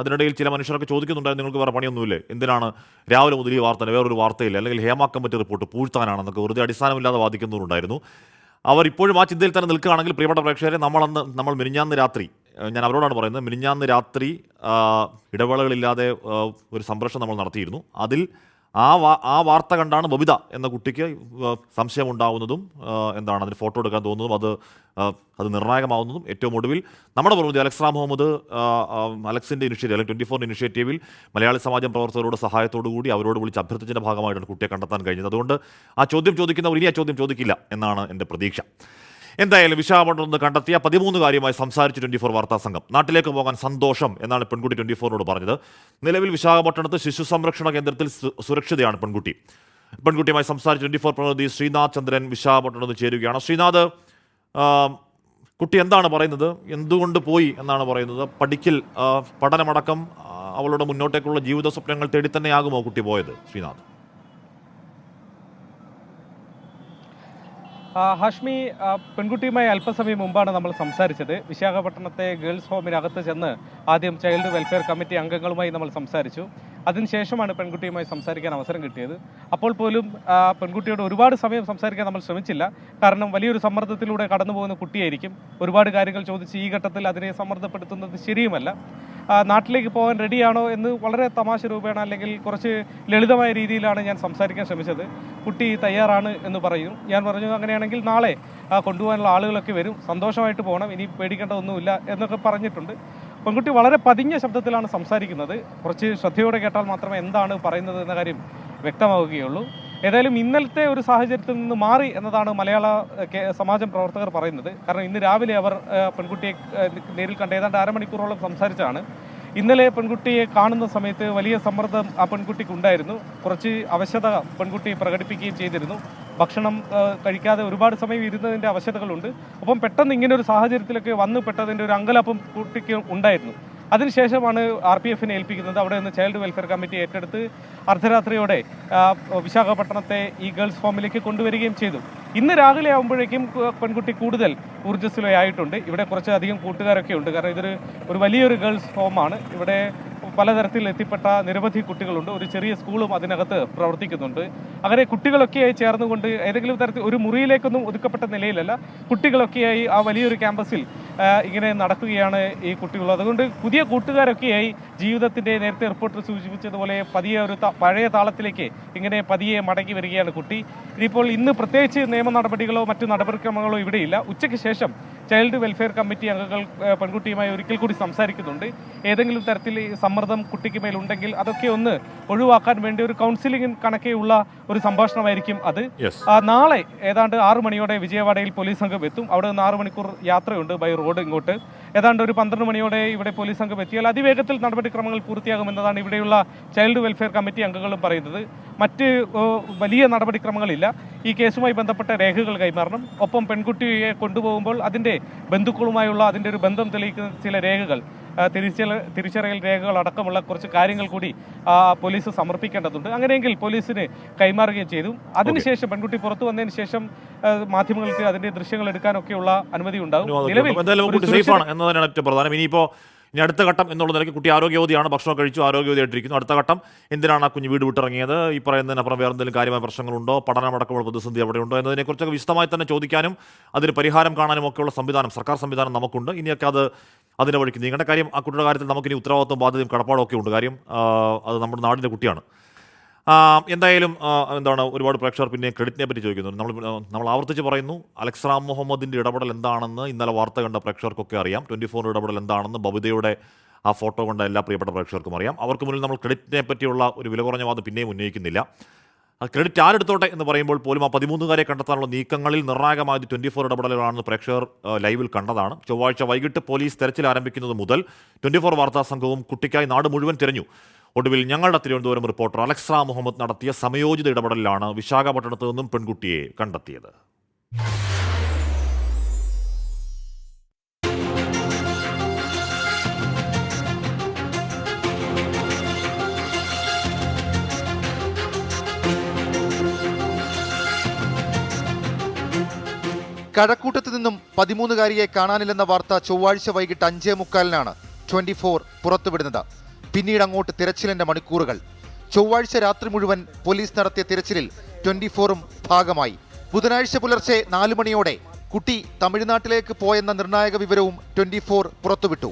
അതിനിടയിൽ ചില മനുഷ്യർക്ക് ചോദിക്കുന്നുണ്ടായിരുന്നു, നിങ്ങൾക്ക് വേറെ പണിയൊന്നുമില്ലേ, എന്തിനാണ് രാവിലെ മുതൽ ഈ വാർത്ത, വേറൊരു വാർത്തയില്ല, അല്ലെങ്കിൽ ഹേമ കമ്മിറ്റി റിപ്പോർട്ട് പൂഴ്ത്താനാണെന്നൊക്കെ വെറുതെ അടിസ്ഥാനമില്ലാതെ വാദിക്കുന്നവരുണ്ടായിരുന്നു. അവർ ഇപ്പോഴും ആ ചിന്തയിൽ തന്നെ നിൽക്കുകയാണെങ്കിൽ പ്രിയപ്പെട്ട പ്രേക്ഷകരെ, നമ്മൾ മിനിഞ്ഞാന്ന് രാത്രി, ഞാൻ അവരോടാണ് പറയുന്നത്, മിനിഞ്ഞാന്ന് രാത്രി ഇടവേളകളില്ലാതെ ഒരു സംപ്രേഷണം നമ്മൾ നടത്തിയിരുന്നു. അതിൽ ആ വാർത്ത കണ്ടാണ് ബബിത എന്ന കുട്ടിക്ക് സംശയമുണ്ടാവുന്നതും അതിന് ഫോട്ടോ എടുക്കാൻ തോന്നുന്നതും അത് നിർണായകമാവുന്നതും. ഏറ്റവും ഒടുവിൽ നമ്മുടെ പ്രതിനിധി അലക്സ് റാം മുഹമ്മദ് അലക്സിൻ്റെ ഇനിഷ്യേറ്റീവ്, അല്ലെങ്കിൽ 24 ഇനിഷ്യേറ്റീവിൽ മലയാളി സമാജം പ്രവർത്തകരുടെ സഹായത്തോടു കൂടി അവരോട് വിളിച്ച് അഭ്യർത്ഥിച്ചതിൻ്റെ ഭാഗമായിട്ടാണ് കുട്ടിയെ കണ്ടെത്താൻ കഴിഞ്ഞത്. അതുകൊണ്ട് ആ ചോദ്യം ചോദിക്കുന്നവർ ഇനി ആ ചോദ്യം ചോദിക്കില്ല എന്നാണ് എൻ്റെ പ്രതീക്ഷ. എന്തായാലും വിശാഖപട്ടണത്ത് നിന്ന് കണ്ടെത്തിയ 13-കാരിയുമായി സംസാരിച്ച് 24 വാർത്താ സംഘം. നാട്ടിലേക്ക് പോകാൻ സന്തോഷം എന്നാണ് പെൺകുട്ടി 24-നോട് പറഞ്ഞത്. നിലവിൽ വിശാഖപട്ടണത്ത് ശിശു സംരക്ഷണ കേന്ദ്രത്തിൽ സുരക്ഷിതയാണ് പെൺകുട്ടിയുമായി സംസാരിച്ച് 24 പ്രതിനിധി ശ്രീനാഥ് ചന്ദ്രൻ വിശാഖപട്ടണത്ത് ചേരുകയാണ്. ശ്രീനാഥ്, കുട്ടി എന്താണ് പറയുന്നത്, എന്തുകൊണ്ട് പോയി എന്നാണ് പറയുന്നത്? പഠനമടക്കം അവളുടെ മുന്നോട്ടേക്കുള്ള ജീവിത സ്വപ്നങ്ങൾ തേടി തന്നെയാകുമോ കുട്ടി പോയത്? ശ്രീനാഥ്. ഹാഷ്മി, പെൺകുട്ടിയുമായി അല്പസമയം മുമ്പാണ് നമ്മൾ സംസാരിച്ചത്. വിശാഖപട്ടണത്തെ ഗേൾസ് ഹോമിനകത്ത് ചെന്ന് ആദ്യം ചൈൽഡ് വെൽഫെയർ കമ്മിറ്റി അംഗങ്ങളുമായി നമ്മൾ സംസാരിച്ചു. അതിനുശേഷമാണ് പെൺകുട്ടിയുമായി സംസാരിക്കാൻ അവസരം കിട്ടിയത്. അപ്പോൾ പോലും പെൺകുട്ടിയോട് ഒരുപാട് സമയം സംസാരിക്കാൻ നമ്മൾ ശ്രമിച്ചില്ല. കാരണം വലിയൊരു സമ്മർദ്ദത്തിലൂടെ കടന്നു പോകുന്ന കുട്ടിയായിരിക്കും. ഒരുപാട് കാര്യങ്ങൾ ചോദിച്ച് ഈ ഘട്ടത്തിൽ അതിനെ സമ്മർദ്ദപ്പെടുത്തുന്നത് ശരിയുമല്ല. നാട്ടിലേക്ക് പോകാൻ റെഡിയാണോ എന്ന് വളരെ തമാശ രൂപേണ അല്ലെങ്കിൽ കുറച്ച് ലളിതമായ രീതിയിലാണ് ഞാൻ സംസാരിക്കാൻ ശ്രമിച്ചത്. കുട്ടി തയ്യാറാണ് എന്ന് പറയും. ഞാൻ പറഞ്ഞു, അങ്ങനെയാണെങ്കിൽ നാളെ കൊണ്ടുപോകാനുള്ള ആളുകളൊക്കെ വരും, സന്തോഷമായിട്ട് പോകണം, ഇനി പേടിക്കേണ്ട ഒന്നുമില്ല എന്നൊക്കെ പറഞ്ഞിട്ടുണ്ട്. പെൺകുട്ടി വളരെ പതിഞ്ഞ ശബ്ദത്തിലാണ് സംസാരിക്കുന്നത്. കുറച്ച് ശ്രദ്ധയോടെ കേട്ടാൽ മാത്രമേ എന്താണ് പറയുന്നത് എന്ന കാര്യം വ്യക്തമാവുകയുള്ളൂ. ഏതായാലും ഇന്നലത്തെ ഒരു സാഹചര്യത്തിൽ നിന്ന് മാറി എന്നതാണ് മലയാള സമാജം പ്രവർത്തകർ പറയുന്നത്. കാരണം ഇന്ന് രാവിലെ അവർ പെൺകുട്ടിയെ നേരിൽ കണ്ട് ഏതാണ്ട് അരമണിക്കൂറോളം സംസാരിച്ചാണ്. ഇന്നലെ പെൺകുട്ടിയെ കാണുന്ന സമയത്ത് വലിയ സമ്മർദ്ദം ആ പെൺകുട്ടിക്ക് ഉണ്ടായിരുന്നു. കുറച്ച് അവശത പെൺകുട്ടി പ്രകടിപ്പിക്കുകയും ചെയ്തിരുന്നു. ഭക്ഷണം കഴിക്കാതെ ഒരുപാട് സമയം ഇരുന്നതിൻ്റെ അവശതകളുണ്ട്. ഒപ്പം പെട്ടെന്ന് ഇങ്ങനെ ഒരു സാഹചര്യത്തിലൊക്കെ വന്നു പെട്ടതിൻ്റെ ഒരു അങ്കലാപ്പം കുട്ടിക്ക് ഉണ്ടായിരുന്നു. അതിനുശേഷമാണ് RPF-നെ ഏൽപ്പിക്കുന്നത്. അവിടെ നിന്ന് ചൈൽഡ് വെൽഫെയർ കമ്മിറ്റി ഏറ്റെടുത്ത് അർദ്ധരാത്രിയോടെ വിശാഖപട്ടണത്തെ ഈ ഗേൾസ് ഹോമിലേക്ക് കൊണ്ടുവരികയും ചെയ്തു. ഇന്ന് രാവിലെ ആകുമ്പോഴേക്കും പെൺകുട്ടി കൂടുതൽ ഊർജ്ജസ്വലയായിട്ടുണ്ട്. ഇവിടെ കുറച്ചധികം കൂട്ടുകാരൊക്കെ ഉണ്ട്. കാരണം ഇതൊരു വലിയൊരു ഗേൾസ് ഹോമാണ്. ഇവിടെ പലതരത്തിൽ എത്തിപ്പെട്ട നിരവധി കുട്ടികളുണ്ട്. ഒരു ചെറിയ സ്കൂളും അതിനകത്ത് പ്രവർത്തിക്കുന്നുണ്ട്. അങ്ങനെ കുട്ടികളൊക്കെയായി ചേർന്നുകൊണ്ട് ഏതെങ്കിലും തരത്തിൽ ഒരു മുറിയിലേക്കൊന്നും ഒതുക്കപ്പെട്ട നിലയിലല്ല, കുട്ടികളൊക്കെയായി ആ വലിയൊരു ക്യാമ്പസിൽ ഇങ്ങനെ നടക്കുകയാണ് ഈ കുട്ടികൾ. അതുകൊണ്ട് പുതിയ കൂട്ടുകാരൊക്കെയായി ജീവിതത്തിൻ്റെ നേരത്തെ റിപ്പോർട്ടർ സൂചിപ്പിച്ചതുപോലെ പതിയെ ഒരു പഴയ താളത്തിലേക്ക് ഇങ്ങനെ പതിയെ മടങ്ങി വരികയാണ് കുട്ടി. ഇനിയിപ്പോൾ ഇന്ന് പ്രത്യേകിച്ച് നിയമ നടപടികളോ മറ്റു നടപടിക്രമങ്ങളോ ഇവിടെയില്ല. ഉച്ചയ്ക്ക് ശേഷം ചൈൽഡ് വെൽഫെയർ കമ്മിറ്റി അംഗങ്ങൾ പെൺകുട്ടിയുമായി ഒരിക്കൽ കൂടി സംസാരിക്കുന്നുണ്ട്. ഏതെങ്കിലും തരത്തിൽ സമ്മർദ്ദം കുട്ടിക്ക് മേലുണ്ടെങ്കിൽ അതൊക്കെ ഒന്ന് ഒഴിവാക്കാൻ വേണ്ടി ഒരു കൗൺസിലിംഗ് കണക്കെയുള്ള ഒരു സംഭാഷണമായിരിക്കും അത്. നാളെ ഏതാണ്ട് 6 മണിയോടെ വിജയവാഡയിൽ പോലീസ് സംഘം എത്തും. അവിടെ നിന്ന് 6 മണിക്കൂർ യാത്രയുണ്ട് ബൈ റോഡ് ഇങ്ങോട്ട്. ഏതാണ്ട് ഒരു 12 മണിയോടെ ഇവിടെ പോലീസ് സംഘം എത്തിയാൽ അതിവേഗത്തിൽ നടപടിക്രമങ്ങൾ പൂർത്തിയാകുമെന്നതാണ് ഇവിടെയുള്ള ചൈൽഡ് വെൽഫെയർ കമ്മിറ്റി അംഗങ്ങളും പറയുന്നത്. മറ്റ് വലിയ നടപടിക്രമങ്ങളില്ല. ഈ കേസുമായി ബന്ധപ്പെട്ട രേഖകൾ കൈമാറണം. ഒപ്പം പെൺകുട്ടിയെ കൊണ്ടുപോകുമ്പോൾ അതിൻ്റെ ബന്ധുക്കളുമായുള്ള അതിൻ്റെ ഒരു ബന്ധം തെളിയിക്കുന്ന ചില രേഖകൾ, തിരിച്ചറിയൽ രേഖകൾ അടക്കമുള്ള കുറച്ച് കാര്യങ്ങൾ കൂടി പോലീസ് സമർപ്പിക്കേണ്ടതുണ്ട്. അങ്ങനെയെങ്കിൽ പോലീസിന് കൈമാറുകയും ചെയ്തു. അതിനുശേഷം പെൺകുട്ടി പുറത്തു വന്നതിന് ശേഷം മാധ്യമങ്ങൾക്ക് അതിന്റെ ദൃശ്യങ്ങൾ എടുക്കാനൊക്കെയുള്ള അനുമതി ഉണ്ടാകും. എന്നതാണ് ഏറ്റവും പ്രധാനം. ഇനി അടുത്ത ഘട്ടം എന്നുള്ള നിലയ്ക്ക് കുട്ടി ആരോഗ്യവതിയാണ്, ഭക്ഷണം കഴിച്ചു, ആരോഗ്യവതിയായിട്ടിരിക്കുന്നു. അടുത്ത ഘട്ടം എന്തിനാണ് ആ കുഞ്ഞ് വീട് വിട്ടിറങ്ങിയത്, ഈ പറയുന്നതിനപ്പുറം വേറെ എന്തെങ്കിലും കാര്യമായ പ്രശ്നങ്ങളുണ്ടോ, പഠനമടക്കമുള്ള പ്രതിസന്ധി അവിടെയുണ്ടോ എന്നതിനെക്കുറിച്ചൊക്കെ വിശദമായി തന്നെ ചോദിക്കാനും അതിന് പരിഹാരം കാണാനും ഒക്കെയുള്ള സംവിധാനം, സർക്കാർ സംവിധാനം നമുക്കുണ്ട്. ഇനിയൊക്കെ അതിൻ്റെ വഴിക്ക് നീങ്ങേണ്ട കാര്യം. ആ കുട്ടിയുടെ കാര്യത്തിൽ നമുക്കിനി ഉത്തരവാദിത്വം, ബാധ്യതയും കടപ്പാടും ഒക്കെ ഉണ്ട്. കാര്യം അത് നമ്മുടെ നാടിൻ്റെ കുട്ടിയാണ്. എന്തായാലും ഒരുപാട് പ്രേക്ഷകർ പിന്നെ ക്രെഡിറ്റിനെ പറ്റി ചോദിക്കുന്നു. നമ്മൾ ആവർത്തിച്ച് പറയുന്നു, അലക്സ് റാം മുഹമ്മദിൻ്റെ ഇടപെടൽ എന്താണെന്ന് ഇന്നലെ വാർത്ത കണ്ട പ്രേക്ഷകർക്കൊക്കെ അറിയാം. 24 ഇടപെടൽ എന്താണെന്ന് ബബിതയുടെ ആ ഫോട്ടോ കണ്ട എല്ലാ പ്രിയപ്പെട്ട പ്രേക്ഷകർക്കും അറിയാം. അവർക്ക് മുന്നിൽ നമ്മൾ ക്രെഡിറ്റിനെ പറ്റിയുള്ള ഒരു വില കുറഞ്ഞ വാദം പിന്നെയും ഉന്നയിക്കുന്നില്ല. ക്രെഡിറ്റ് ആരെടുത്തോട്ടെ എന്ന് പറയുമ്പോൾ പോലും ആ 13 കണ്ടെത്താനുള്ള നീക്കങ്ങളിൽ നിർണായകമായത് 24 ഇടപെടലുകളാണെന്ന് പ്രേക്ഷകർ ലൈവിൽ കണ്ടതാണ്. ചൊവ്വാഴ്ച വൈകിട്ട് പോലീസ് തെരച്ചിൽ ആരംഭിക്കുന്നത് മുതൽ 24 വാർത്താ സംഘവും കുട്ടിക്കായി നാട് മുഴുവൻ തിരഞ്ഞു. ഒടുവിൽ ഞങ്ങളുടെ തിരുവനന്തപുരം റിപ്പോർട്ടർ അലക്സ് റാം മുഹമ്മദ് നടത്തിയ സമയോചിത ഇടപെടലിലാണ് വിശാഖപട്ടണത്ത് നിന്നും പെൺകുട്ടിയെ കണ്ടെത്തിയത്. കഴക്കൂട്ടത്ത് നിന്നും 13-കാരിയെ കാണാനില്ലെന്ന വാർത്ത ചൊവ്വാഴ്ച വൈകിട്ട് 5:45 24 പുറത്തുവിടുന്നത്. പിന്നീട് അങ്ങോട്ട് തിരച്ചിലിന്റെ മണിക്കൂറുകൾ. ചൊവ്വാഴ്ച രാത്രി മുഴുവൻ പോലീസ് നടത്തിയ തിരച്ചിലിൽ 24 ഭാഗമായി. ബുധനാഴ്ച പുലർച്ചെ 4 മണിയോടെ കുട്ടി തമിഴ്നാട്ടിലേക്ക് പോയെന്ന നിർണായക വിവരവും 24 പുറത്തുവിട്ടു.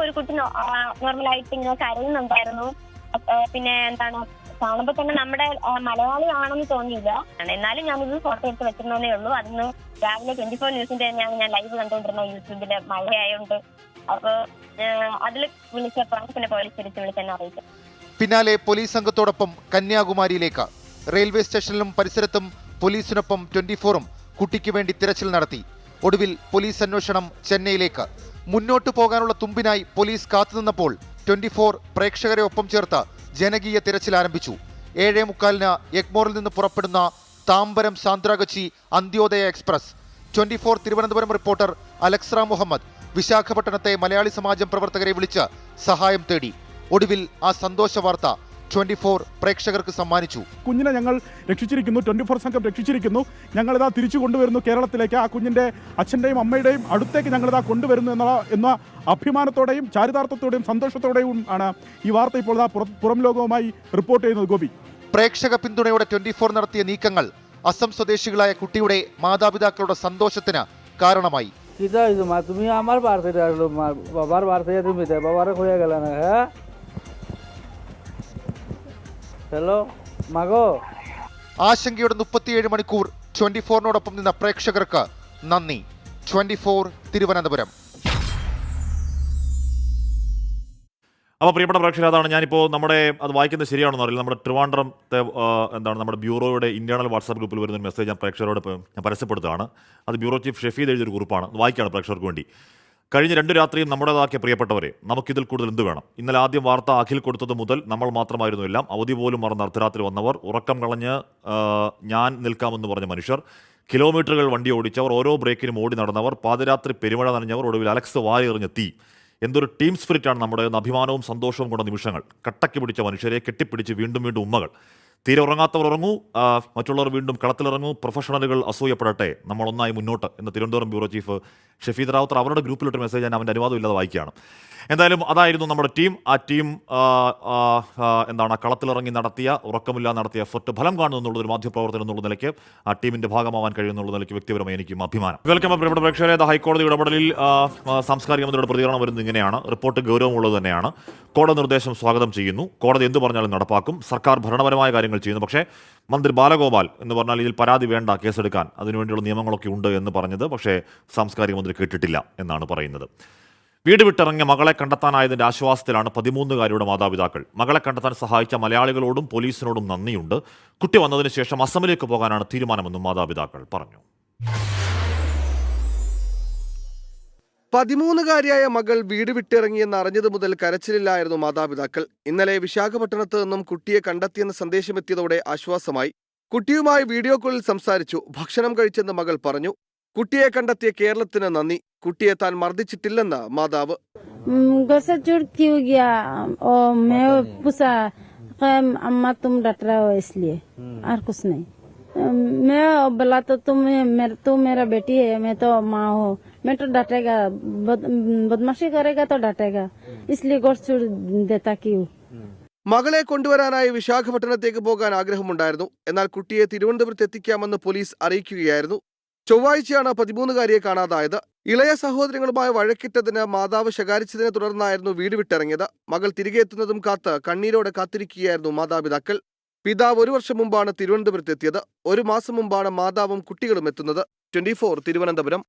ഒരു കുട്ടി നോർമലായിട്ട് ഇങ്ങനെ കരയുന്നുണ്ടായിരുന്നു. പിന്നെ കാണുമ്പോൾ തന്നെ നമ്മുടെ മലയാളി ആണെന്ന് തോന്നിയില്ല. എന്നാലും ഞാനിത് ഫോട്ടോ എടുത്ത് വെച്ചിരുന്നേ ഉള്ളൂ. അതിന് രാവിലെ 24 ന്യൂസിന്റെ ഞാൻ ലൈവ് കണ്ടുകൊണ്ടിരുന്ന യൂട്യൂബില് മഴയായോണ്ട്. അപ്പൊ അതിൽ വിളിച്ചപ്പോഴാണ് പിന്നെ പോലീസ് തിരിച്ച് വിളിച്ചെന്നെ അറിയിച്ചത്. പിന്നാലെ പോലീസ് സംഘത്തോടൊപ്പം കന്യാകുമാരിയിലേക്ക്. റെയിൽവേ സ്റ്റേഷനിലും പരിസരത്തും പോലീസിനൊപ്പം 24 കുട്ടിക്ക് വേണ്ടി തിരച്ചിൽ നടത്തി. ഒടുവിൽ പോലീസ് അന്വേഷണം ചെന്നൈയിലേക്ക്. മുന്നോട്ടു പോകാനുള്ള തുമ്പിനായി പോലീസ് കാത്തുനിന്നപ്പോൾ 24 പ്രേക്ഷകരെ ഒപ്പം ചേർത്ത് ജനകീയ തിരച്ചിൽ ആരംഭിച്ചു. 7:45 എഗ്മോറിൽ നിന്ന് പുറപ്പെടുന്ന താമ്പരം സാന്ത്രാഗച്ചി അന്ത്യോദയ എക്സ്പ്രസ്. 24 തിരുവനന്തപുരം റിപ്പോർട്ടർ അലക്സ്ര മുഹമ്മദ് വിശാഖപട്ടണത്തെ മലയാളി സമാജം പ്രവർത്തകരെ വിളിച്ച് സഹായം തേടി. ഒടുവിൽ ആ സന്തോഷ വാർത്ത 24 പ്രേക്ഷകർക്ക് സമ്മാനിച്ചു. കുഞ്ഞിനെ ഞങ്ങൾ രക്ഷിച്ചിരിക്കുന്നു, 24 സംഘം രക്ഷിച്ചിരിക്കുന്നു, ഞങ്ങളിതാ തിരിച്ചു കൊണ്ടുവരുന്നു കേരളത്തിലേക്ക്. ആ കുഞ്ഞിൻ്റെ അച്ഛൻ്റെയും അമ്മയുടെയും അടുത്തേക്ക് ഞങ്ങളിതാ കൊണ്ടുവരുന്നു എന്ന അഭിമാനത്തോടെയും ചാരിതാർത്ഥത്തോടെയും സന്തോഷത്തോടെയും ആണ് ഈ വാർത്ത ഇപ്പോൾ പുറം ലോകവുമായി റിപ്പോർട്ട് ചെയ്യുന്നത്. ഗോപി, പ്രേക്ഷക പിന്തുണയോടെ 24 നടത്തിയ നീക്കങ്ങൾ അസം സ്വദേശികളായ കുട്ടിയുടെ മാതാപിതാക്കളുടെ സന്തോഷത്തിന് കാരണമായി. তুমি আমার বার্থডে আসলো, বাবার বার্থডে তুমি দেয়, বাবারে হয়ে গেল না। হ্যাঁ, ഹലോ മകോ. ആശങ്കയുടെ 37 മണിക്കൂർ 24നോടൊപ്പം നിന്ന പ്രേക്ഷകർക്ക് നന്ദി. 24 തിരുവനന്തപുരം. അപ്പോൾ പ്രിയപ്പെട്ട പ്രേക്ഷകർ, അതാണ് ഞാനിപ്പോൾ അത് വായിക്കുന്നത് ശരിയാണെന്ന് അറിയില്ല. നമ്മുടെ ട്രിവാൻഡ്രത്തെ നമ്മുടെ ബ്യൂറോയുടെ ഇന്റേണൽ വാട്സാപ്പ് ഗ്രൂപ്പിൽ വരുന്ന മെസ്സേജ് ഞാൻ പ്രേക്ഷകരോട് ഞാൻ പരസ്യപ്പെടുത്തുകയാണ്. അത് ബ്യൂറോ ചീഫ് ഷെഫീദ് എഴുതിയൊരു കുറിപ്പാണ്. വായിക്കുകയാണ് പ്രേക്ഷകർക്ക് വേണ്ടി. കഴിഞ്ഞ 2 രാത്രിയും നമ്മുടേതാക്കിയ പ്രിയപ്പെട്ടവരെ, നമുക്കിതിൽ കൂടുതൽ എന്ത് വേണം? ഇന്നലെ ആദ്യം വാർത്ത അഖിൽ കൊടുത്തത് മുതൽ നമ്മൾ മാത്രമായിരുന്നു എല്ലാം. അവധി പോലും മറന്ന് അർദ്ധരാത്രി വന്നവർ, ഉറക്കം കളഞ്ഞ് ഞാൻ നിൽക്കാമെന്ന് പറഞ്ഞ മനുഷ്യർ, കിലോമീറ്ററുകൾ വണ്ടി ഓടിച്ചവർ, ഓരോ ബ്രേക്കിനും ഓടി നടന്നവർ, പാതിരാത്രി പെരുമഴ നനഞ്ഞവർ, ഒടുവിൽ അലക്സ് വാരി എറിഞ്ഞ് തീ. എന്തൊരു ടീം സ്പിരിറ്റാണ് നമ്മുടെ അഭിമാനവും സന്തോഷവും കൊണ്ട നിമിഷങ്ങൾ. കട്ടയ്ക്ക് പിടിച്ച മനുഷ്യരെ കെട്ടിപ്പിടിച്ച് വീണ്ടും വീണ്ടും ഉമ്മകൾ. തീരെ ഉറങ്ങാത്തവർ ഉറങ്ങൂ, മറ്റുള്ളവർ വീണ്ടും കളത്തിലിറങ്ങൂ, പ്രൊഫഷണലുകൾ അസൂയപ്പെടട്ടെ, നമ്മളൊന്നായി മുന്നോട്ട് എന്ന് തിരുവനന്തപുരം ബ്യൂറോ ചീഫ് ഷെഫീദ് റാവുത്തർ അവരുടെ ഗ്രൂപ്പിലിട്ടൊരു മെസ്സേജ് ഞാൻ അവൻ്റെ അനുവാദം ഇല്ലാതെ വായിക്കുകയാണ്. എന്തായാലും അതായിരുന്നു നമ്മുടെ ടീം. ആ ടീം കളത്തിലിറങ്ങി നടത്തിയ, ഉറക്കമില്ലാതെ നടത്തിയ എഫർട്ട് ഫലം കാണുന്നു എന്നുള്ളൊരു മാധ്യമപ്രവർത്തനം എന്നുള്ള നിലയ്ക്ക് ആ ടീമിന്റെ ഭാഗമാവാൻ കഴിയുമെന്നുള്ള നിലയ്ക്ക് വ്യക്തിപരമായി എനിക്കും അഭിമാനം. വെൽക്കം പ്രിയപ്പെട്ട പ്രേക്ഷകരെ. ഹൈക്കോടതി ഇടപെടലിൽ സാംസ്കാരിക മന്ത്രിയുടെ പ്രതികരണം വരുന്നത് ഇങ്ങനെയാണ്. റിപ്പോർട്ട് ഗൗരവമുള്ളത് തന്നെയാണ്. കോടതി നിർദ്ദേശം സ്വാഗതം ചെയ്യുന്നു. കോടതി എന്ത് പറഞ്ഞാലും നടപ്പാക്കും. സർക്കാർ ഭരണപരമായ കാര്യങ്ങൾ ചെയ്യുന്നു. പക്ഷേ മന്ത്രി ബാലഗോപാൽ എന്ന് പറഞ്ഞാൽ ഇതിൽ പരാതി വേണ്ട, കേസെടുക്കാൻ അതിനുവേണ്ടിയുള്ള നിയമങ്ങളൊക്കെ ഉണ്ട് എന്ന് പറഞ്ഞത് പക്ഷേ സാംസ്കാരിക മന്ത്രി കേട്ടിട്ടില്ല എന്നാണ് പറയുന്നത്. വീട് വിട്ടിറങ്ങിയ മകളെ കണ്ടെത്താനായതിന്റെ ആശ്വാസത്തിലാണ് 13-കാരിയുടെ മാതാപിതാക്കൾ. മകളെ കണ്ടെത്താൻ സഹായിച്ച മലയാളികളോടും പോലീസിനോടും നന്ദിയുണ്ട്. കുട്ടി വന്നതിന് ശേഷം അസമിലേക്ക് പോകാനാണ് തീരുമാനമെന്നും മാതാപിതാക്കൾ പറഞ്ഞു. 13-കാരിയായ മകൾ വീട് വിട്ടിറങ്ങിയെന്ന് അറിഞ്ഞതു മുതൽ കരച്ചിലില്ലായിരുന്നു മാതാപിതാക്കൾ. ഇന്നലെ വിശാഖപട്ടണത്ത് നിന്നും കുട്ടിയെ കണ്ടെത്തിയെന്ന സന്ദേശമെത്തിയതോടെ ആശ്വാസമായി. കുട്ടിയുമായി വീഡിയോ കോളിൽ സംസാരിച്ചു. ഭക്ഷണം കഴിച്ചെന്ന് മകൾ പറഞ്ഞു. കുട്ടിയെ കണ്ടെത്തിയ കേരളത്തിന് നന്ദി. കുട്ടിയെ താൻ മർദ്ദിച്ചിട്ടില്ലെന്ന് മാതാവ്. मैं बोला तो तुम मेरा बेटी है, मैं तो माँ हूँ, मैं तो डांटेगा, बदमाशी करेगा तो डांटेगा, इसलिए गोड़ छोड़ देता क्यों? മകളെ കൊണ്ടുവരാനായി വിശാഖപട്ടണത്തേക്ക് പോകാൻ ആഗ്രഹമുണ്ടായിരുന്നു. എന്നാൽ കുട്ടിയെ തിരുവനന്തപുരത്ത് എത്തിക്കാമെന്ന് പോലീസ് അറിയിക്കുകയായിരുന്നു. ചൊവ്വാഴ്ചയാണ് 13-കാരിയെ കാണാതായത്. ഇളയ സഹോദരങ്ങളുമായി വഴക്കിട്ടതിന് മാതാവ് ശകാരിച്ചതിനെ തുടർന്നായിരുന്നു വീട് വിട്ടിറങ്ങിയത്. മകൾ തിരികെ എത്തുന്നതും കാത്ത് കണ്ണീരോടെ കാത്തിരിക്കുകയായിരുന്നു മാതാപിതാക്കൾ. പിതാവ് 1 വർഷം മുമ്പാണ് തിരുവനന്തപുരത്ത് എത്തിയത്. 1 മാസം മുമ്പാണ് മാതാവും കുട്ടികളും എത്തുന്നത്. 24 തിരുവനന്തപുരം.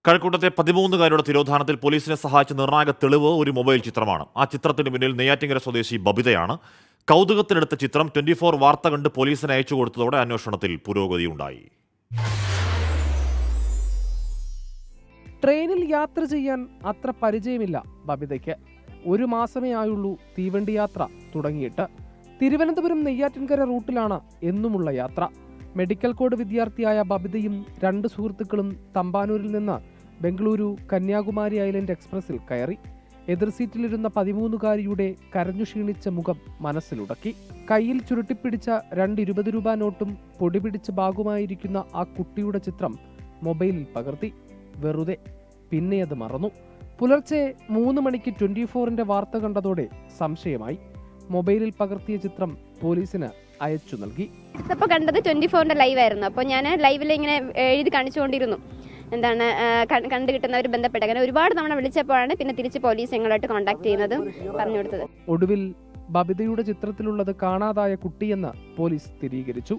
കഴക്കൂട്ടത്തെ 13-കാരിയുടെ തിരോധാനത്തിൽ പോലീസിനെ സഹായിച്ച നിർണായക തെളിവ് ഒരു മൊബൈൽ ചിത്രമാണ്. ആ ചിത്രത്തിന് പിന്നിൽ നെയ്യാറ്റിങ്കര സ്വദേശി ബബിതയാണ്. കൗതുകത്തിനെടുത്ത ചിത്രം 24 വാർത്ത കണ്ട് പോലീസിന് അയച്ചു കൊടുത്തതോടെ അന്വേഷണത്തിൽ പുരോഗതിയുണ്ടായി. ട്രെയിനിൽ യാത്ര ചെയ്യാൻ അത്ര പരിചയമില്ല ബബിതയ്ക്ക്. 1 മാസമേ ആയുള്ളൂ തീവണ്ടി യാത്ര തുടങ്ങിയിട്ട്. തിരുവനന്തപുരം നെയ്യാറ്റിൻകര റൂട്ടിലാണ് എന്നുമുള്ള യാത്ര. മെഡിക്കൽ കോഡ് വിദ്യാർത്ഥിയായ ബബിതയും 2 സുഹൃത്തുക്കളും തമ്പാനൂരിൽ നിന്ന് ബംഗളൂരു കന്യാകുമാരി ഐലൻഡ് എക്സ്പ്രസിൽ കയറി. എതിർ സീറ്റിലിരുന്ന 13-കാരിയുടെ കരഞ്ഞു ക്ഷീണിച്ച മുഖം മനസ്സിലുടക്കി. കയ്യിൽ ചുരുട്ടിപ്പിടിച്ച 2 20 രൂപ നോട്ടും പൊടിപിടിച്ച ബാഗുമായിരിക്കുന്ന ആ കുട്ടിയുടെ ചിത്രം മൊബൈലിൽ പകർത്തി. വെറുതെ. പിന്നെ അത് മറന്നു. പുലർച്ചെ 3 മണിക്ക് 24-ന്റെ വാർത്ത കണ്ടതോടെ സംശയമായി. മൊബൈലിൽ പകർത്തിയ ചിത്രം പോലീസിന് അയച്ചു നൽകി. അപ്പോൾ കണ്ടത് 24-ന്റെ ലൈവായിരുന്നു. അപ്പോൾ ഞാൻ ലൈവിൽ ഇങ്ങനെ എഴുതി കാണിച്ചുകൊണ്ടിരുന്നു. എന്താണ് കണ്ടു കിട്ടുന്നവർ ബന്ധപ്പെട്ട. അങ്ങനെ ഒരുപാട് തവണ വിളിച്ചപ്പോഴാണ് പിന്നെ തിരിച്ച് പോലീസ് ഞങ്ങളായിട്ട് കോൺടാക്ട് ചെയ്യുന്നതും പറഞ്ഞു കൊടുത്തത്. ഒടുവിൽ ബബിതയുടെ ചിത്രത്തിലുള്ളത് കാണാതായ കുട്ടിയെന്ന് പോലീസ് സ്ഥിരീകരിച്ചു.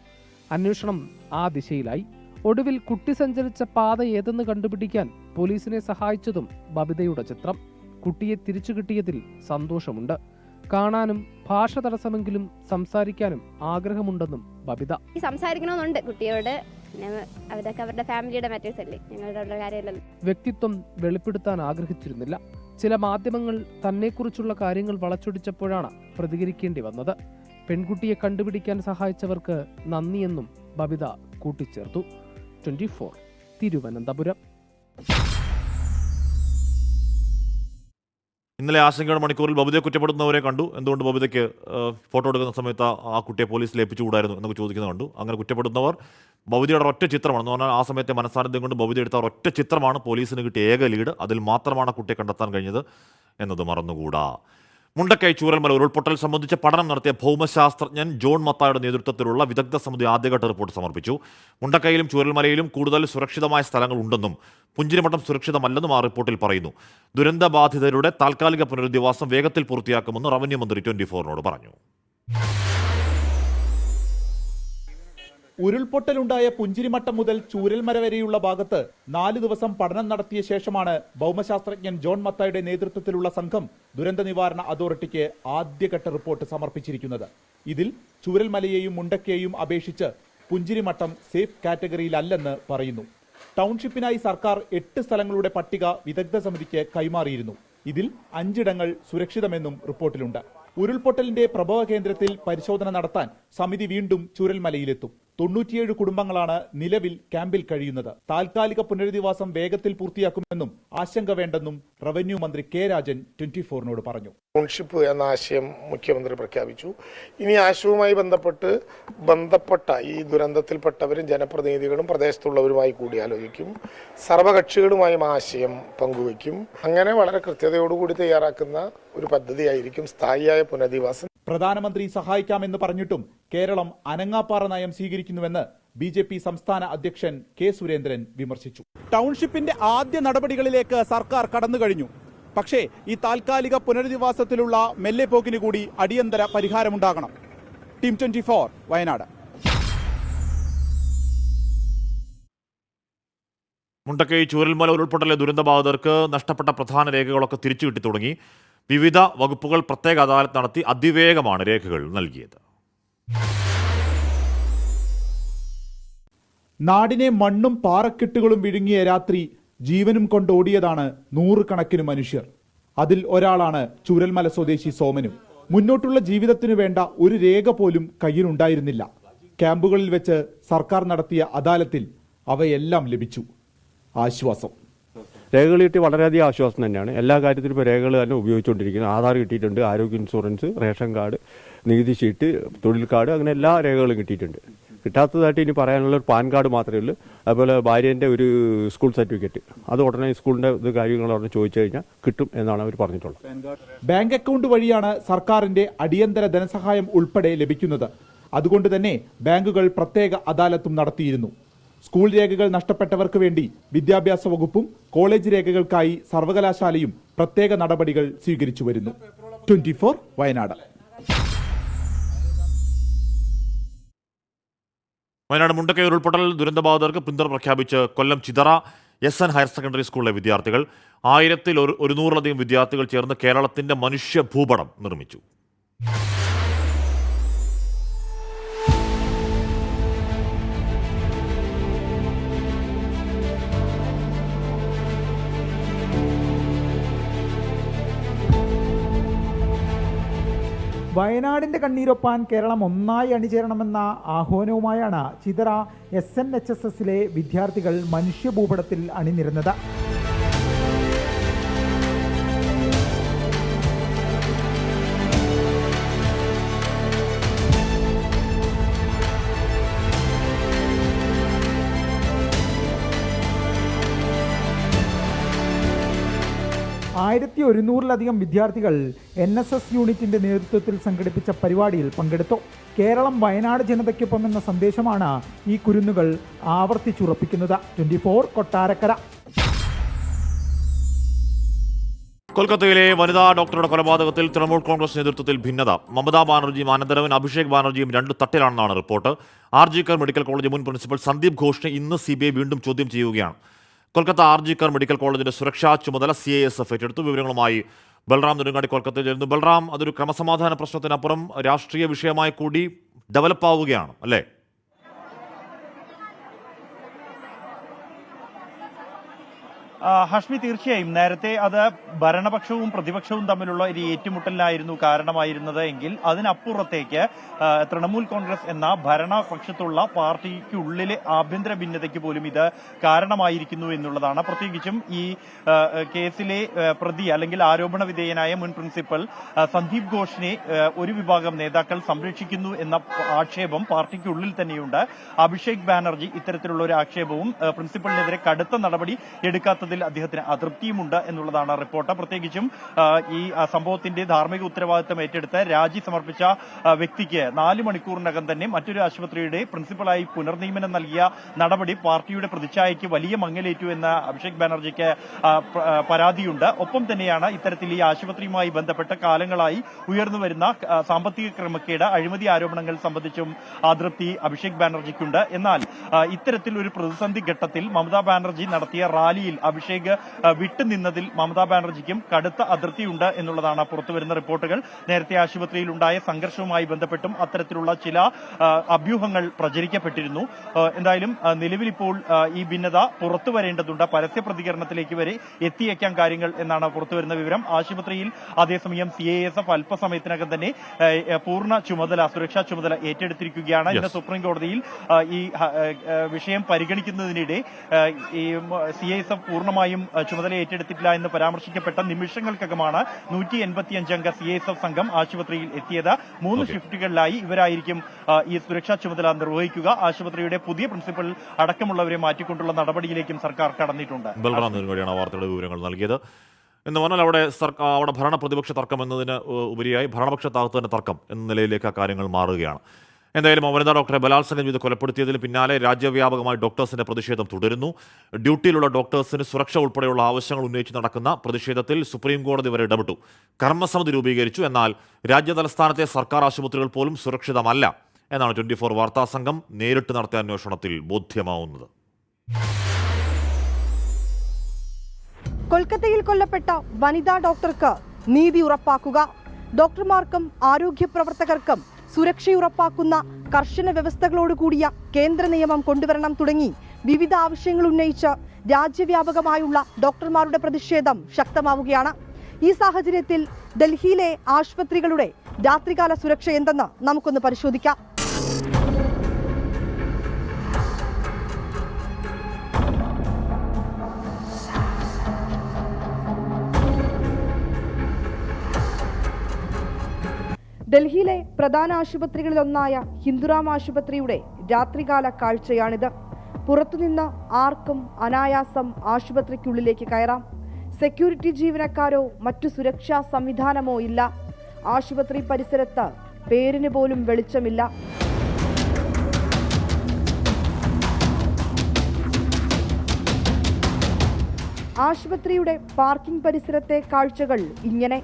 അന്വേഷണം ആ ദിശയിലായി. ഒടുവിൽ കുട്ടി സഞ്ചരിച്ച പാത ഏതെന്ന് കണ്ടുപിടിക്കാൻ പോലീസിനെ സഹായിച്ചതും ബബിതയുടെ ചിത്രം. കുട്ടിയെ തിരിച്ചു കിട്ടിയതിൽ സന്തോഷമുണ്ട്. കാണാനും ഭാഷ തടസ്സമെങ്കിലും സംസാരിക്കാനും ആഗ്രഹമുണ്ടെന്നും ബബിത. സംസാരിക്കണമെന്നുണ്ട് കുട്ടിയോട്. അതൊക്കെ അവരുടെ ഫാമിലിയുടെ മാറ്റേഴ്സ് അല്ലേ, ഞങ്ങളുടെ കാര്യമല്ലല്ലോ. വ്യക്തിത്വം വെളിപ്പെടുത്താൻ ആഗ്രഹിച്ചിരുന്നില്ല. ചില മാധ്യമങ്ങൾ തന്നെക്കുറിച്ചുള്ള കാര്യങ്ങൾ വളച്ചൊടിച്ചപ്പോഴാണ് പ്രതികരിക്കേണ്ടി വന്നത്. പെൺകുട്ടിയെ കണ്ടുപിടിക്കാൻ സഹായിച്ചവർക്ക് നന്ദിയെന്നും ബബിത കൂട്ടിച്ചേർത്തു. 24 തിരുവനന്തപുരം. ഇന്നലെ ആശങ്കയുടെ മണിക്കൂറിൽ ബബിതയെ കുറ്റപ്പെടുത്തുന്നവരെ കണ്ടു. എന്തുകൊണ്ട് ബബിതയ്ക്ക് ഫോട്ടോ എടുക്കുന്ന സമയത്ത് ആ കുട്ടിയെ പോലീസിൽ ഏൽപ്പിച്ചുകൂടായിരുന്നു എന്നൊക്കെ ചോദിക്കുന്നത് കണ്ടു. അങ്ങനെ കുറ്റപ്പെടുത്തുന്നവർ ബബിതയുടെ ഒറ്റ ചിത്രമാണ് എന്ന് പറഞ്ഞാൽ ആ സമയത്തെ മനസ്സാന്നിധ്യം കൊണ്ട് ബബിത എടുത്ത ഒറ്റ ചിത്രമാണ് പോലീസിന് കിട്ടിയ ഏക ലീഡ്. അതിൽ മാത്രമാണ് കുട്ടിയെ കണ്ടെത്താൻ കഴിഞ്ഞത് എന്നത് മറന്നുകൂടാ. മുണ്ടക്കൈ ചൂരൽമല ഉരുൾപൊട്ടൽ സംബന്ധിച്ച് പഠനം നടത്തിയ ഭൗമശാസ്ത്രജ്ഞൻ ജോൺ മത്തായുടെ നേതൃത്വത്തിലുള്ള വിദഗ്ധ സമിതി ആദ്യഘട്ട റിപ്പോർട്ട് സമർപ്പിച്ചു. മുണ്ടക്കൈയിലും ചൂരൽമലയിലും കൂടുതൽ സുരക്ഷിതമായ സ്ഥലങ്ങൾ ഉണ്ടെന്നും പുഞ്ചിരിമഠം സുരക്ഷിതമല്ലെന്നും ആ റിപ്പോർട്ടിൽ പറയുന്നു. ദുരന്തബാധിതരുടെ താൽക്കാലിക പുനരധിവാസം വേഗത്തിൽ പൂർത്തിയാക്കുമെന്ന് റവന്യൂ മന്ത്രി 24നോട് പറഞ്ഞു. ഉരുൾപൊട്ടലുണ്ടായ പുഞ്ചിരിമട്ടം മുതൽ ചൂരൽമല വരെയുള്ള ഭാഗത്ത് 4 ദിവസം പഠനം നടത്തിയ ശേഷമാണ് ഭൗമശാസ്ത്രജ്ഞൻ ജോൺ മത്തായുടെ നേതൃത്വത്തിലുള്ള സംഘം ദുരന്ത നിവാരണ അതോറിറ്റിക്ക് ആദ്യഘട്ട റിപ്പോർട്ട് സമർപ്പിച്ചിരിക്കുന്നത്. ഇതിൽ ചൂരൽമലയെയും മുണ്ടക്കയെയും അപേക്ഷിച്ച് പുഞ്ചിരിമട്ടം സേഫ് കാറ്റഗറിയിലല്ലെന്ന് പറയുന്നു. ടൗൺഷിപ്പിനായി സർക്കാർ 8 സ്ഥലങ്ങളുടെ പട്ടിക വിദഗ്ധ സമിതിക്ക് കൈമാറിയിരുന്നു. ഇതിൽ 5 ഇടങ്ങൾ സുരക്ഷിതമെന്നും റിപ്പോർട്ടിലുണ്ട്. ഉരുൾപൊട്ടലിന്റെ പ്രഭവ കേന്ദ്രത്തിൽ പരിശോധന നടത്താൻ സമിതി വീണ്ടും ചൂരൽമലയിലെത്തും. 97 കുടുംബങ്ങളാണ് നിലവിൽ ക്യാമ്പിൽ കഴിയുന്നത്. താൽക്കാലിക പുനരധിവാസം വേഗത്തിൽ പൂർത്തിയാക്കുമെന്നും ആശങ്ക വേണ്ടെന്നും റവന്യൂ മന്ത്രി കെ രാജൻ 24നോട് പറഞ്ഞു. ടൗൺഷിപ്പ് എന്ന ആശയം മുഖ്യമന്ത്രി പ്രഖ്യാപിച്ചു. ഇനി ആശയവുമായി ബന്ധപ്പെട്ട ഈ ദുരന്തത്തിൽപ്പെട്ടവരും ജനപ്രതിനിധികളും പ്രദേശത്തുള്ളവരുമായി കൂടിയാലോചിക്കും. സർവകക്ഷികളുമായും ആശയം പങ്കുവയ്ക്കും. അങ്ങനെ വളരെ കൃത്യതയോടുകൂടി തയ്യാറാക്കുന്ന ഒരു പദ്ധതിയായിരിക്കും സ്ഥായിയായ പുനരധിവാസം. പ്രധാനമന്ത്രി സഹായിക്കാമെന്ന് പറഞ്ഞിട്ടും കേരളം അനങ്ങാപ്പാറ നയം സ്വീകരിക്കുന്നുവെന്ന് BJP സംസ്ഥാന അധ്യക്ഷൻ കെ സുരേന്ദ്രൻ വിമർശിച്ചു. ടൗൺഷിപ്പിന്റെ ആദ്യ നടപടികളിലേക്ക് സർക്കാർ കടന്നു കഴിഞ്ഞു. പക്ഷേ ഈ താൽക്കാലിക പുനരധിവാസത്തിലുള്ള മെല്ലെപ്പോക്കിന് കൂടി അടിയന്തര പരിഹാരമുണ്ടാകണം. ടീം 24 വയനാട്. മുണ്ടക്കൈ ചൂരൽമല ഉരുൾപൊട്ടലിലെ ദുരന്തബാധിതർക്ക് നഷ്ടപ്പെട്ട പ്രധാന രേഖകളൊക്കെ തിരിച്ചു കിട്ടി തുടങ്ങി. വിവിധ വകുപ്പുകൾ പ്രത്യേക അദാലത്ത് നടത്തി അതിവേഗമാണ് രേഖകൾ നൽകിയത്. നാടിനെ മണ്ണും പാറക്കെട്ടുകളും വിഴുങ്ങിയ രാത്രി ജീവനും കൊണ്ടോടിയതാണ് 100 കണക്കിന് മനുഷ്യർ. അതിൽ ഒരാളാണ് ചൂരൽമല സ്വദേശി സോമനും. മുന്നോട്ടുള്ള ജീവിതത്തിനു വേണ്ട ഒരു രേഖ പോലും കയ്യിലുണ്ടായിരുന്നില്ല. ക്യാമ്പുകളിൽ വെച്ച് സർക്കാർ നടത്തിയ അദാലത്തിൽ അവയെല്ലാം ലഭിച്ചു. ആശ്വാസം. രേഖകൾ കിട്ടി വളരെയധികം ആശ്വാസം തന്നെയാണ്. എല്ലാ കാര്യത്തിലും ഇപ്പോൾ രേഖകൾ തന്നെ ഉപയോഗിച്ചുകൊണ്ടിരിക്കുന്നത്. ആധാർ കിട്ടിയിട്ടുണ്ട്, ആരോഗ്യ ഇൻഷുറൻസ്, റേഷൻ കാർഡ്, നികുതി ഷീറ്റ്, തൊഴിൽ കാർഡ്, അങ്ങനെ എല്ലാ രേഖകളും കിട്ടിയിട്ടുണ്ട്. കിട്ടാത്തതായിട്ട് ഇനി പറയാനുള്ള ഒരു പാൻ കാർഡ് മാത്രമേ ഉള്ളൂ. അതുപോലെ ഭാര്യേൻ്റെ ഒരു സ്കൂൾ സർട്ടിഫിക്കറ്റ്, അത് ഉടനെ സ്കൂളിൻ്റെ ഇത് കാര്യങ്ങൾ ഉടനെ ചോദിച്ചു കഴിഞ്ഞാൽ കിട്ടും എന്നാണ് അവർ പറഞ്ഞിട്ടുള്ളത്. ബാങ്ക് അക്കൗണ്ട് വഴിയാണ് സർക്കാരിന്റെ അടിയന്തര ധനസഹായം ഉൾപ്പെടെ ലഭിക്കുന്നത്. അതുകൊണ്ട് തന്നെ ബാങ്കുകൾ പ്രത്യേക അദാലത്തും നടത്തിയിരുന്നു. സ്കൂൾ രേഖകൾ നഷ്ടപ്പെട്ടവർക്ക് വേണ്ടി വിദ്യാഭ്യാസ വകുപ്പും കോളേജ് രേഖകൾക്കായി സർവകലാശാലയും പ്രത്യേക നടപടികൾ സ്വീകരിച്ചു വരുന്നു. 24 വയനാട്. വയനാട് മുണ്ടക്കൈ ഉരുൾപൊട്ടൽ ദുരന്തബാധിതർക്ക് പിന്തുണ പ്രഖ്യാപിച്ച് കൊല്ലം ചിതറ SN ഹയർ സെക്കൻഡറി സ്കൂളിലെ വിദ്യാർത്ഥികൾ 1100-ലധികം വിദ്യാർത്ഥികൾ ചേർന്ന് കേരളത്തിന്റെ മനുഷ്യ ഭൂപടം നിർമ്മിച്ചു. വയനാടിൻ്റെ കണ്ണീരൊപ്പാൻ കേരളം ഒന്നായി അണിചേരണമെന്ന ആഹ്വാനവുമായാണ് ചിതറ SNHSSലെ വിദ്യാർത്ഥികൾ മനുഷ്യഭൂപടത്തിൽ അണിനിരുന്നത്. ആയിരത്തി 100-ലധികം വിദ്യാർത്ഥികൾ NSS യൂണിറ്റിന്റെ നേതൃത്വത്തിൽ സംഘടിപ്പിച്ച പരിപാടിയിൽ പങ്കെടുത്തു. കേരളം വയനാട് ജനതയ്ക്കൊപ്പം എന്ന സന്ദേശമാണ് ഈ കുരുന്നുകൾ ആവർത്തിച്ചുറപ്പിക്കുന്നത്. 24 കൊട്ടാരക്കര. കൊൽക്കത്തയിലെ വനിതാ ഡോക്ടറുടെ കൊലപാതകത്തിൽ തൃണമൂൽ കോൺഗ്രസ് നേതൃത്വത്തിൽ ഭിന്നത. മമതാ ബാനർജിയും ആനന്ദരവൻ അഭിഷേക് ബാനർജിയും 2 തട്ടിലാണെന്നാണ് റിപ്പോർട്ട്. RG കർ മെഡിക്കൽ കോളേജ് മുൻ പ്രിൻസിപ്പൽ സന്ദീപ് ഘോഷിനെ ഇന്ന് CBI വീണ്ടും ചോദ്യം ചെയ്യുകയാണ്. കൊൽക്കത്ത RG കർ മെഡിക്കൽ കോളേജിന്റെ സുരക്ഷാ ചുമതല CISF ഏറ്റെടുത്തു. വിവരങ്ങളുമായി ബൽറാം നെടുങ്ങാടി കൊൽക്കത്തയിൽ ചേരുന്നു. ബൽറാം, അതൊരു ക്രമസമാധാന പ്രശ്നത്തിനപ്പുറം രാഷ്ട്രീയ വിഷയമായി കൂടി ഡെവലപ്പ് ആവുകയാണ് അല്ലേ? ഹഷ്മി, തീർച്ചയായും നേരത്തെ അത് ഭരണപക്ഷവും പ്രതിപക്ഷവും തമ്മിലുള്ള ഒരു ഏറ്റുമുട്ടലിനായിരുന്നു കാരണമായിരുന്നത് എങ്കിൽ അതിനപ്പുറത്തേക്ക് തൃണമൂൽ കോൺഗ്രസ് എന്ന ഭരണപക്ഷത്തുള്ള പാർട്ടിക്കുള്ളിലെ ആഭ്യന്തര ഭിന്നതയ്ക്ക് പോലും ഇത് കാരണമായിരിക്കുന്നു എന്നുള്ളതാണ്. പ്രത്യേകിച്ചും ഈ കേസിലെ പ്രതി അല്ലെങ്കിൽ ആരോപണ വിധേയനായ മുൻ പ്രിൻസിപ്പൽ സന്ദീപ് ഘോഷിനെ ഒരു വിഭാഗം നേതാക്കൾ സംരക്ഷിക്കുന്നു എന്ന ആക്ഷേപം പാർട്ടിക്കുള്ളിൽ തന്നെയുണ്ട്. അഭിഷേക് ബാനർജി ഇത്തരത്തിലുള്ള ഒരു ആക്ഷേപവും പ്രിൻസിപ്പലിനെതിരെ കടുത്ത നടപടി എടുക്കാത്തതിൽ അദ്ദേഹത്തിന് അതൃപ്തിയുമുണ്ട് എന്നുള്ളതാണ് റിപ്പോർട്ട്. പ്രത്യേകിച്ചും ഈ സംഭവത്തിന്റെ ധാർമ്മിക ഉത്തരവാദിത്തം ഏറ്റെടുത്ത് രാജി സമർപ്പിച്ച വ്യക്തിക്ക് 4 മണിക്കൂറിനകം തന്നെ മറ്റൊരു ആശുപത്രിയുടെ പ്രിൻസിപ്പലായി പുനർനിയമനം നൽകിയ നടപടി പാർട്ടിയുടെ പ്രതിച്ഛായയ്ക്ക് വലിയ മങ്ങലേറ്റു എന്ന അഭിഷേക് ബാനർജിക്ക് പരാതിയുണ്ട്. ഒപ്പം തന്നെയാണ് ഇത്തരത്തിൽ ഈ ആശുപത്രിയുമായി ബന്ധപ്പെട്ട കാലങ്ങളായി ഉയർന്നുവരുന്ന സാമ്പത്തിക ക്രമക്കേട്, അഴിമതി ആരോപണങ്ങൾ സംബന്ധിച്ചും അതൃപ്തി അഭിഷേക് ബാനർജിക്കുണ്ട്. എന്നാൽ ഇത്തരത്തിൽ ഒരു പ്രതിസന്ധി ഘട്ടത്തിൽ മമതാ ബാനർജി നടത്തിയ റാലിയിൽ അഭിഷേക് വിട്ടുനിന്നതിൽ മമതാ ബാനർജിക്കും കടുത്ത അതൃപ്തിയുണ്ട് എന്നുള്ളതാണ് പുറത്തുവരുന്ന റിപ്പോർട്ടുകൾ. നേരത്തെ ആശുപത്രിയിൽ ഉണ്ടായ സംഘർഷവുമായി ബന്ധപ്പെട്ടും അത്തരത്തിലുള്ള ചില അഭ്യൂഹങ്ങൾ പ്രചരിക്കപ്പെട്ടിരുന്നു. എന്തായാലും നിലവിലിപ്പോൾ ഈ ഭിന്നത പുറത്തു വരേണ്ടതുണ്ട്. പരസ്യ പ്രതികരണത്തിലേക്ക് വരെ എത്തിയേക്കാം കാര്യങ്ങൾ എന്നാണ് പുറത്തുവരുന്ന വിവരം. ആശുപത്രിയിൽ അതേസമയം CISF അല്പസമയത്തിനകം തന്നെ പൂർണ്ണ ചുമതല, സുരക്ഷാ ചുമതല ഏറ്റെടുത്തിരിക്കുകയാണ്. ഇന്ന് സുപ്രീം കോടതിയിൽ ഈ വിഷയം പരിഗണിക്കുന്നതിനിടെ ഈ CISF പൂർണ്ണമായും ചുമതല ഏറ്റെടുത്തിട്ടില്ല എന്ന് പരാമർശിക്കപ്പെട്ട നിമിഷങ്ങൾക്കകമാണ് 185 അംഗ CISF സംഘം ആശുപത്രിയിൽ എത്തിയത്. 3 ഷിഫ്റ്റുകളിലായി ഇവരായിരിക്കും ഈ സുരക്ഷാ ചുമതല നിർവഹിക്കുക. ആശുപത്രിയുടെ പുതിയ പ്രിൻസിപ്പൽ അടക്കമുള്ളവരെ മാറ്റിക്കൊണ്ടുള്ള നടപടിയിലേക്കും സർക്കാർ കടന്നിട്ടുണ്ട്. ബൽറാം നെടുങ്കോടിയാണ് വാർത്തയുടെ വിവരങ്ങൾ നൽകിയത്. എന്ന് പറഞ്ഞാൽ അവിടെ ഭരണ പ്രതിപക്ഷ തർക്കം എന്നതിന് ഉപരിയായി ഭരണപക്ഷത്താകത്ത് തന്നെ തർക്കം എന്ന നിലയിലേക്ക് ആ കാര്യങ്ങൾ മാറുകയാണ്. എന്തായാലും വനിതാ ഡോക്ടറെ ബലാത്സംഗം ചെയ്ത് കൊലപ്പെടുത്തിയതിന് പിന്നാലെ രാജ്യവ്യാപകമായി ഡോക്ടേഴ്സിന്റെ പ്രതിഷേധം തുടരുന്നു. ഡ്യൂട്ടിയിലുള്ള ഡോക്ടേഴ്സിന് സുരക്ഷ ഉൾപ്പെടെയുള്ള ആവശ്യങ്ങൾ ഉന്നയിച്ച് നടക്കുന്ന പ്രതിഷേധത്തിൽ സുപ്രീം കോടതി വരെ ഇടപെട്ടു. കർമ്മസമിതി രൂപീകരിച്ചു. എന്നാൽ രാജ്യതലസ്ഥാനത്തെ സർക്കാർ ആശുപത്രികൾ പോലും സുരക്ഷിതമല്ല എന്നാണ് 24 വാർത്താ സംഘം നേരിട്ട് നടത്തിയ അന്വേഷണത്തിൽ ബോധ്യമാവുന്നത്. കൊൽക്കത്തയിൽ കൊല്ലപ്പെട്ട വനിതാ ഡോക്ടർക്ക് നീതി ഉറപ്പാക്കുക, ഡോക്ടർമാർക്കും ആരോഗ്യ പ്രവർത്തകർക്കും സുരക്ഷയുറപ്പാക്കുന്ന കർശന വ്യവസ്ഥകളോടുകൂടിയ കേന്ദ്ര നിയമം കൊണ്ടുവരണം തുടങ്ങി വിവിധ ആവശ്യങ്ങൾ ഉന്നയിച്ച് രാജ്യവ്യാപകമായുള്ള ഡോക്ടർമാരുടെ പ്രതിഷേധം ശക്തമാവുകയാണ്. ഈ സാഹചര്യത്തിൽ ഡൽഹിയിലെ ആശുപത്രികളുടെ രാത്രികാല സുരക്ഷ എന്തെന്ന് നമുക്കൊന്ന് പരിശോധിക്കാം. ഡൽഹിയിലെ പ്രധാന ആശുപത്രികളിലൊന്നായ ഹിന്ദുറാം ആശുപത്രിയുടെ രാത്രികാല കാഴ്ചയാണിത്. പുറത്തുനിന്ന് ആർക്കും അനായാസം ആശുപത്രിക്കുള്ളിലേക്ക് കയറാം. സെക്യൂരിറ്റി ജീവനക്കാരോ മറ്റു സുരക്ഷാ സംവിധാനമോ ഇല്ല. ആശുപത്രി പരിസരത്ത് പേരിന് പോലും വെളിച്ചമില്ല. ആശുപത്രിയുടെ പാർക്കിംഗ് പരിസരത്തെ കാഴ്ചകൾ ഇങ്ങനെ.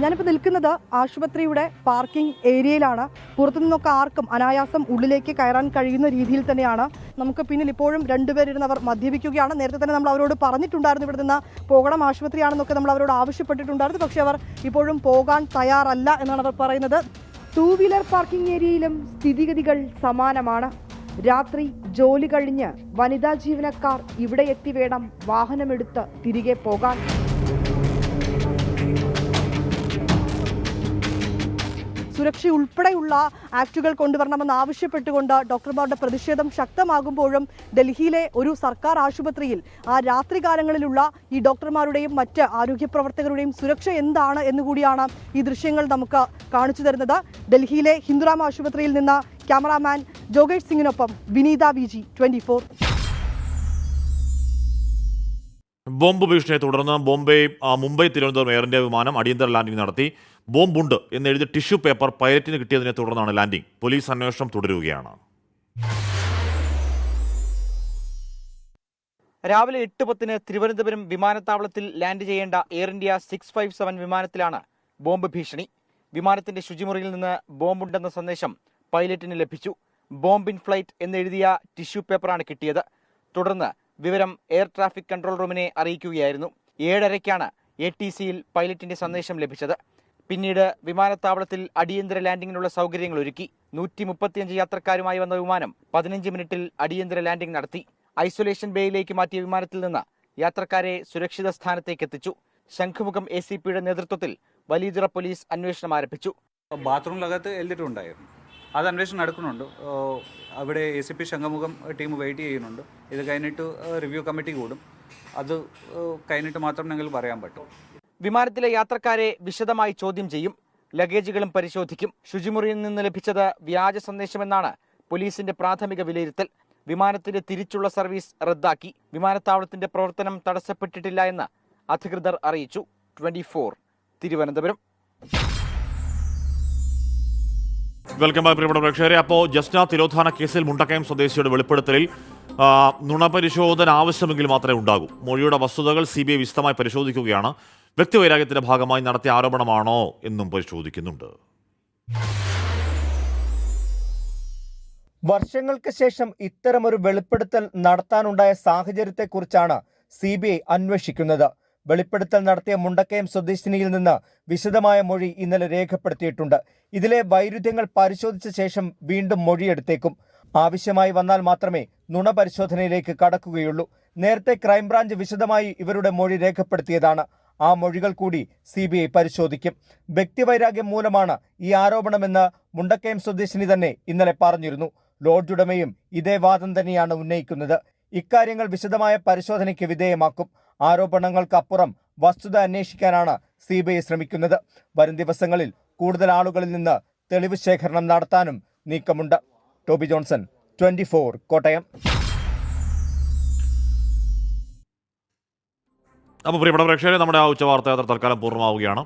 ഞാനിപ്പോൾ നിൽക്കുന്നത് ആശുപത്രിയുടെ പാർക്കിംഗ് ഏരിയയിലാണ്. പുറത്തുനിന്നൊക്കെ ആർക്കും അനായാസം ഉള്ളിലേക്ക് കയറാൻ കഴിയുന്ന രീതിയിൽ തന്നെയാണ്. നമുക്ക് പിന്നിൽ ഇപ്പോഴും 2 പേരിരുന്നവർ മദ്യപിക്കുകയാണ്. നേരത്തെ തന്നെ നമ്മൾ അവരോട് പറഞ്ഞിട്ടുണ്ടായിരുന്നു ഇവിടെ നിന്ന് പോകണം, ആശുപത്രിയാണെന്നൊക്കെ നമ്മൾ അവരോട് ആവശ്യപ്പെട്ടിട്ടുണ്ടായിരുന്നു. പക്ഷേ അവർ ഇപ്പോഴും പോകാൻ തയ്യാറല്ല എന്നാണ് അവർ പറയുന്നത്. 2 വീലർ പാർക്കിംഗ് ഏരിയയിലും സ്ഥിതിഗതികൾ സമാനമാണ്. രാത്രി ജോലി കഴിഞ്ഞ് വനിതാ ജീവനക്കാർ ഇവിടെ എത്തി വേണം വാഹനമെടുത്ത് തിരികെ പോകാൻ. സുരക്ഷയുൾപ്പെടെയുള്ള ആക്ടുകൾ കൊണ്ടുവരണമെന്ന് ആവശ്യപ്പെട്ടുകൊണ്ട് ഡോക്ടർമാരുടെ പ്രതിഷേധം ശക്തമാകുമ്പോഴും ഡൽഹിയിലെ ഒരു സർക്കാർ ആശുപത്രിയിൽ ആ രാത്രികാലങ്ങളിലുള്ള ഈ ഡോക്ടർമാരുടെയും മറ്റ് ആരോഗ്യ പ്രവർത്തകരുടെയും സുരക്ഷ എന്താണ് എന്നുകൂടിയാണ് ഈ ദൃശ്യങ്ങൾ നമുക്ക് കാണിച്ചു തരുന്നത്. ഡൽഹിയിലെ ഹിന്ദുറാം ആശുപത്രിയിൽ നിന്ന് ക്യാമറാമാൻ ജോഗേഷ് സിംഗിനൊപ്പം വിനീത VG 24. ബോംബ് ഭീഷണിയെ തുടർന്ന് മുംബൈ തിരുവനന്തപുരം എയർ ഇന്ത്യ വിമാനം അടിയന്തര ലാൻഡിംഗ് നടത്തി. ബോംബുണ്ട് എന്നെഴുതിയ ടിഷ്യൂ പേപ്പർ പൈലറ്റിന് കിട്ടിയതിനെ തുടർന്നാണ് ലാൻഡിംഗ്. പോലീസ് അന്വേഷണം തുടരുകയാണ്. രാവിലെ 8:10 തിരുവനന്തപുരം വിമാനത്താവളത്തിൽ ലാൻഡ് ചെയ്യേണ്ട എയർ ഇന്ത്യ 657 വിമാനത്തിലാണ് ബോംബ് ഭീഷണി. വിമാനത്തിന്റെ ശുചിമുറിയിൽ നിന്ന് ബോംബുണ്ടെന്ന സന്ദേശം പൈലറ്റിന് ലഭിച്ചു. ബോംബ് ഇൻ ഫ്ലൈറ്റ് എന്നെഴുതിയ ടിഷ്യൂ പേപ്പറാണ് കിട്ടിയത്. തുടർന്ന് വിവരം എയർ ട്രാഫിക് കൺട്രോൾ റൂമിനെ അറിയിക്കുകയായിരുന്നു. 7:30ക്കാണ് ATCയിൽ പൈലറ്റിന്റെ സന്ദേശം ലഭിച്ചത്. പിന്നീട് വിമാനത്താവളത്തിൽ അടിയന്തര ലാൻഡിങ്ങിനുള്ള സൗകര്യങ്ങൾ ഒരുക്കി. 135 യാത്രക്കാരുമായി വന്ന വിമാനം 15 മിനിറ്റിൽ അടിയന്തര ലാൻഡിംഗ് നടത്തി. ഐസൊലേഷൻ ബേയിലേക്ക് മാറ്റിയ വിമാനത്തിൽ നിന്ന് യാത്രക്കാരെ സുരക്ഷിത സ്ഥാനത്തേക്ക് എത്തിച്ചു. ശംഖുമുഖം ACPയുടെ നേതൃത്വത്തിൽ വലിയതുറ പോലീസ് അന്വേഷണം ആരംഭിച്ചു. ബാത്റൂമിനകത്ത് എഴുതിയിട്ടുണ്ടായിരുന്നു. അത് അന്വേഷണം നടക്കുന്നുണ്ട്. അവിടെ ACP ശംഖുമുഖം ടീം വെയിറ്റ് ചെയ്യുന്നുണ്ട്. ഇത് കഴിഞ്ഞിട്ട് റിവ്യൂ കമ്മിറ്റി കൂടും. അത് കഴിഞ്ഞിട്ട് മാത്രം ഞങ്ങൾ പറയാൻ പറ്റും. വിമാനത്തിലെ യാത്രക്കാരെ വിശദമായി ചോദ്യം ചെയ്യും. ലഗേജുകളും പരിശോധിക്കും. ശുചിമുറിയിൽ നിന്ന് ലഭിച്ചത് വ്യാജ സന്ദേശമെന്നാണ് പോലീസിന്റെ പ്രാഥമിക വിലയിരുത്തൽ. വിമാനത്തിന്റെ തിരിച്ചുള്ള സർവീസ് റദ്ദാക്കി. വിമാനത്താവളത്തിന്റെ പ്രവർത്തനം തടസ്സപ്പെട്ടിട്ടില്ല എന്ന് അധികൃതർ അറിയിച്ചു. 24 തിരുവനന്തപുരം. വെൽക്കം ബാക്ക് പ്രിയപ്പെട്ട പ്രേക്ഷകരെ. അപ്പോൾ ജസ്ന തിരോധാന കേസിൽ മുണ്ടക്കയം സ്വദേശിയുടെ വെളിപ്പെടുത്തലിൽ നുണപരിശോധന ആവശ്യമെങ്കിൽ മാത്രമേ ഉണ്ടാകൂ. മൊഴിയുടെ വസ്തുതകൾ CBI വിശദമായി പരിശോധിക്കുകയാണ്. വ്യക്തിവൈരാഗ്യത്തിന്റെ ഭാഗമായി നടത്തിയ ആരോപണമാണോ എന്നും പരിശോധിക്കുന്നുണ്ട്. വർഷങ്ങൾക്ക് ശേഷം ഇത്തരമൊരു വെളിപ്പെടുത്തൽ നടത്താനുണ്ടായ സാഹചര്യത്തെക്കുറിച്ചാണ് CBI അന്വേഷിക്കുന്നത്. വെളിപ്പെടുത്തൽ നടത്തിയ മുണ്ടക്കയം സ്വദേശിനിയിൽ നിന്ന് വിശദമായ മൊഴി ഇന്നലെ രേഖപ്പെടുത്തിയിട്ടുണ്ട്. ഇതിലെ വൈരുദ്ധ്യങ്ങൾ പരിശോധിച്ച ശേഷം വീണ്ടും മൊഴിയെടുത്തേക്കും. ആവശ്യമായി വന്നാൽ മാത്രമേ നുണ പരിശോധനയിലേക്ക് കടക്കുകയുള്ളൂ. നേരത്തെ ക്രൈംബ്രാഞ്ച് വിശദമായി ഇവരുടെ മൊഴി രേഖപ്പെടുത്തിയതാണ്. ആ മൊഴികൾ കൂടി CBI പരിശോധിക്കും. വ്യക്തിവൈരാഗ്യം മൂലമാണ് ഈ ആരോപണമെന്ന് മുണ്ടക്കയം സ്വദേശിനി തന്നെ ഇന്നലെ പറഞ്ഞിരുന്നു. ലോഡ്ജ് ഉടമയും ഇതേ വാദം തന്നെയാണ് ഉന്നയിക്കുന്നത്. ഇക്കാര്യങ്ങൾ വിശദമായ പരിശോധനയ്ക്ക് വിധേയമാക്കും. ആരോപണങ്ങൾക്കപ്പുറം വസ്തുത അന്വേഷിക്കാനാണ് CBI ശ്രമിക്കുന്നത്. വരും ദിവസങ്ങളിൽ കൂടുതൽ ആളുകളിൽ നിന്ന് തെളിവ് ശേഖരണം നടത്താനും നീക്കമുണ്ട്. Toby Johnson, 24 Kottayam. അപ്പോൾ പ്രിയപ്പെട്ട പ്രേക്ഷകരെ, നമ്മുടെ ആ ഉച്ചവാർത്ത തൽക്കാലം പൂർണ്ണമാവുകയാണ്.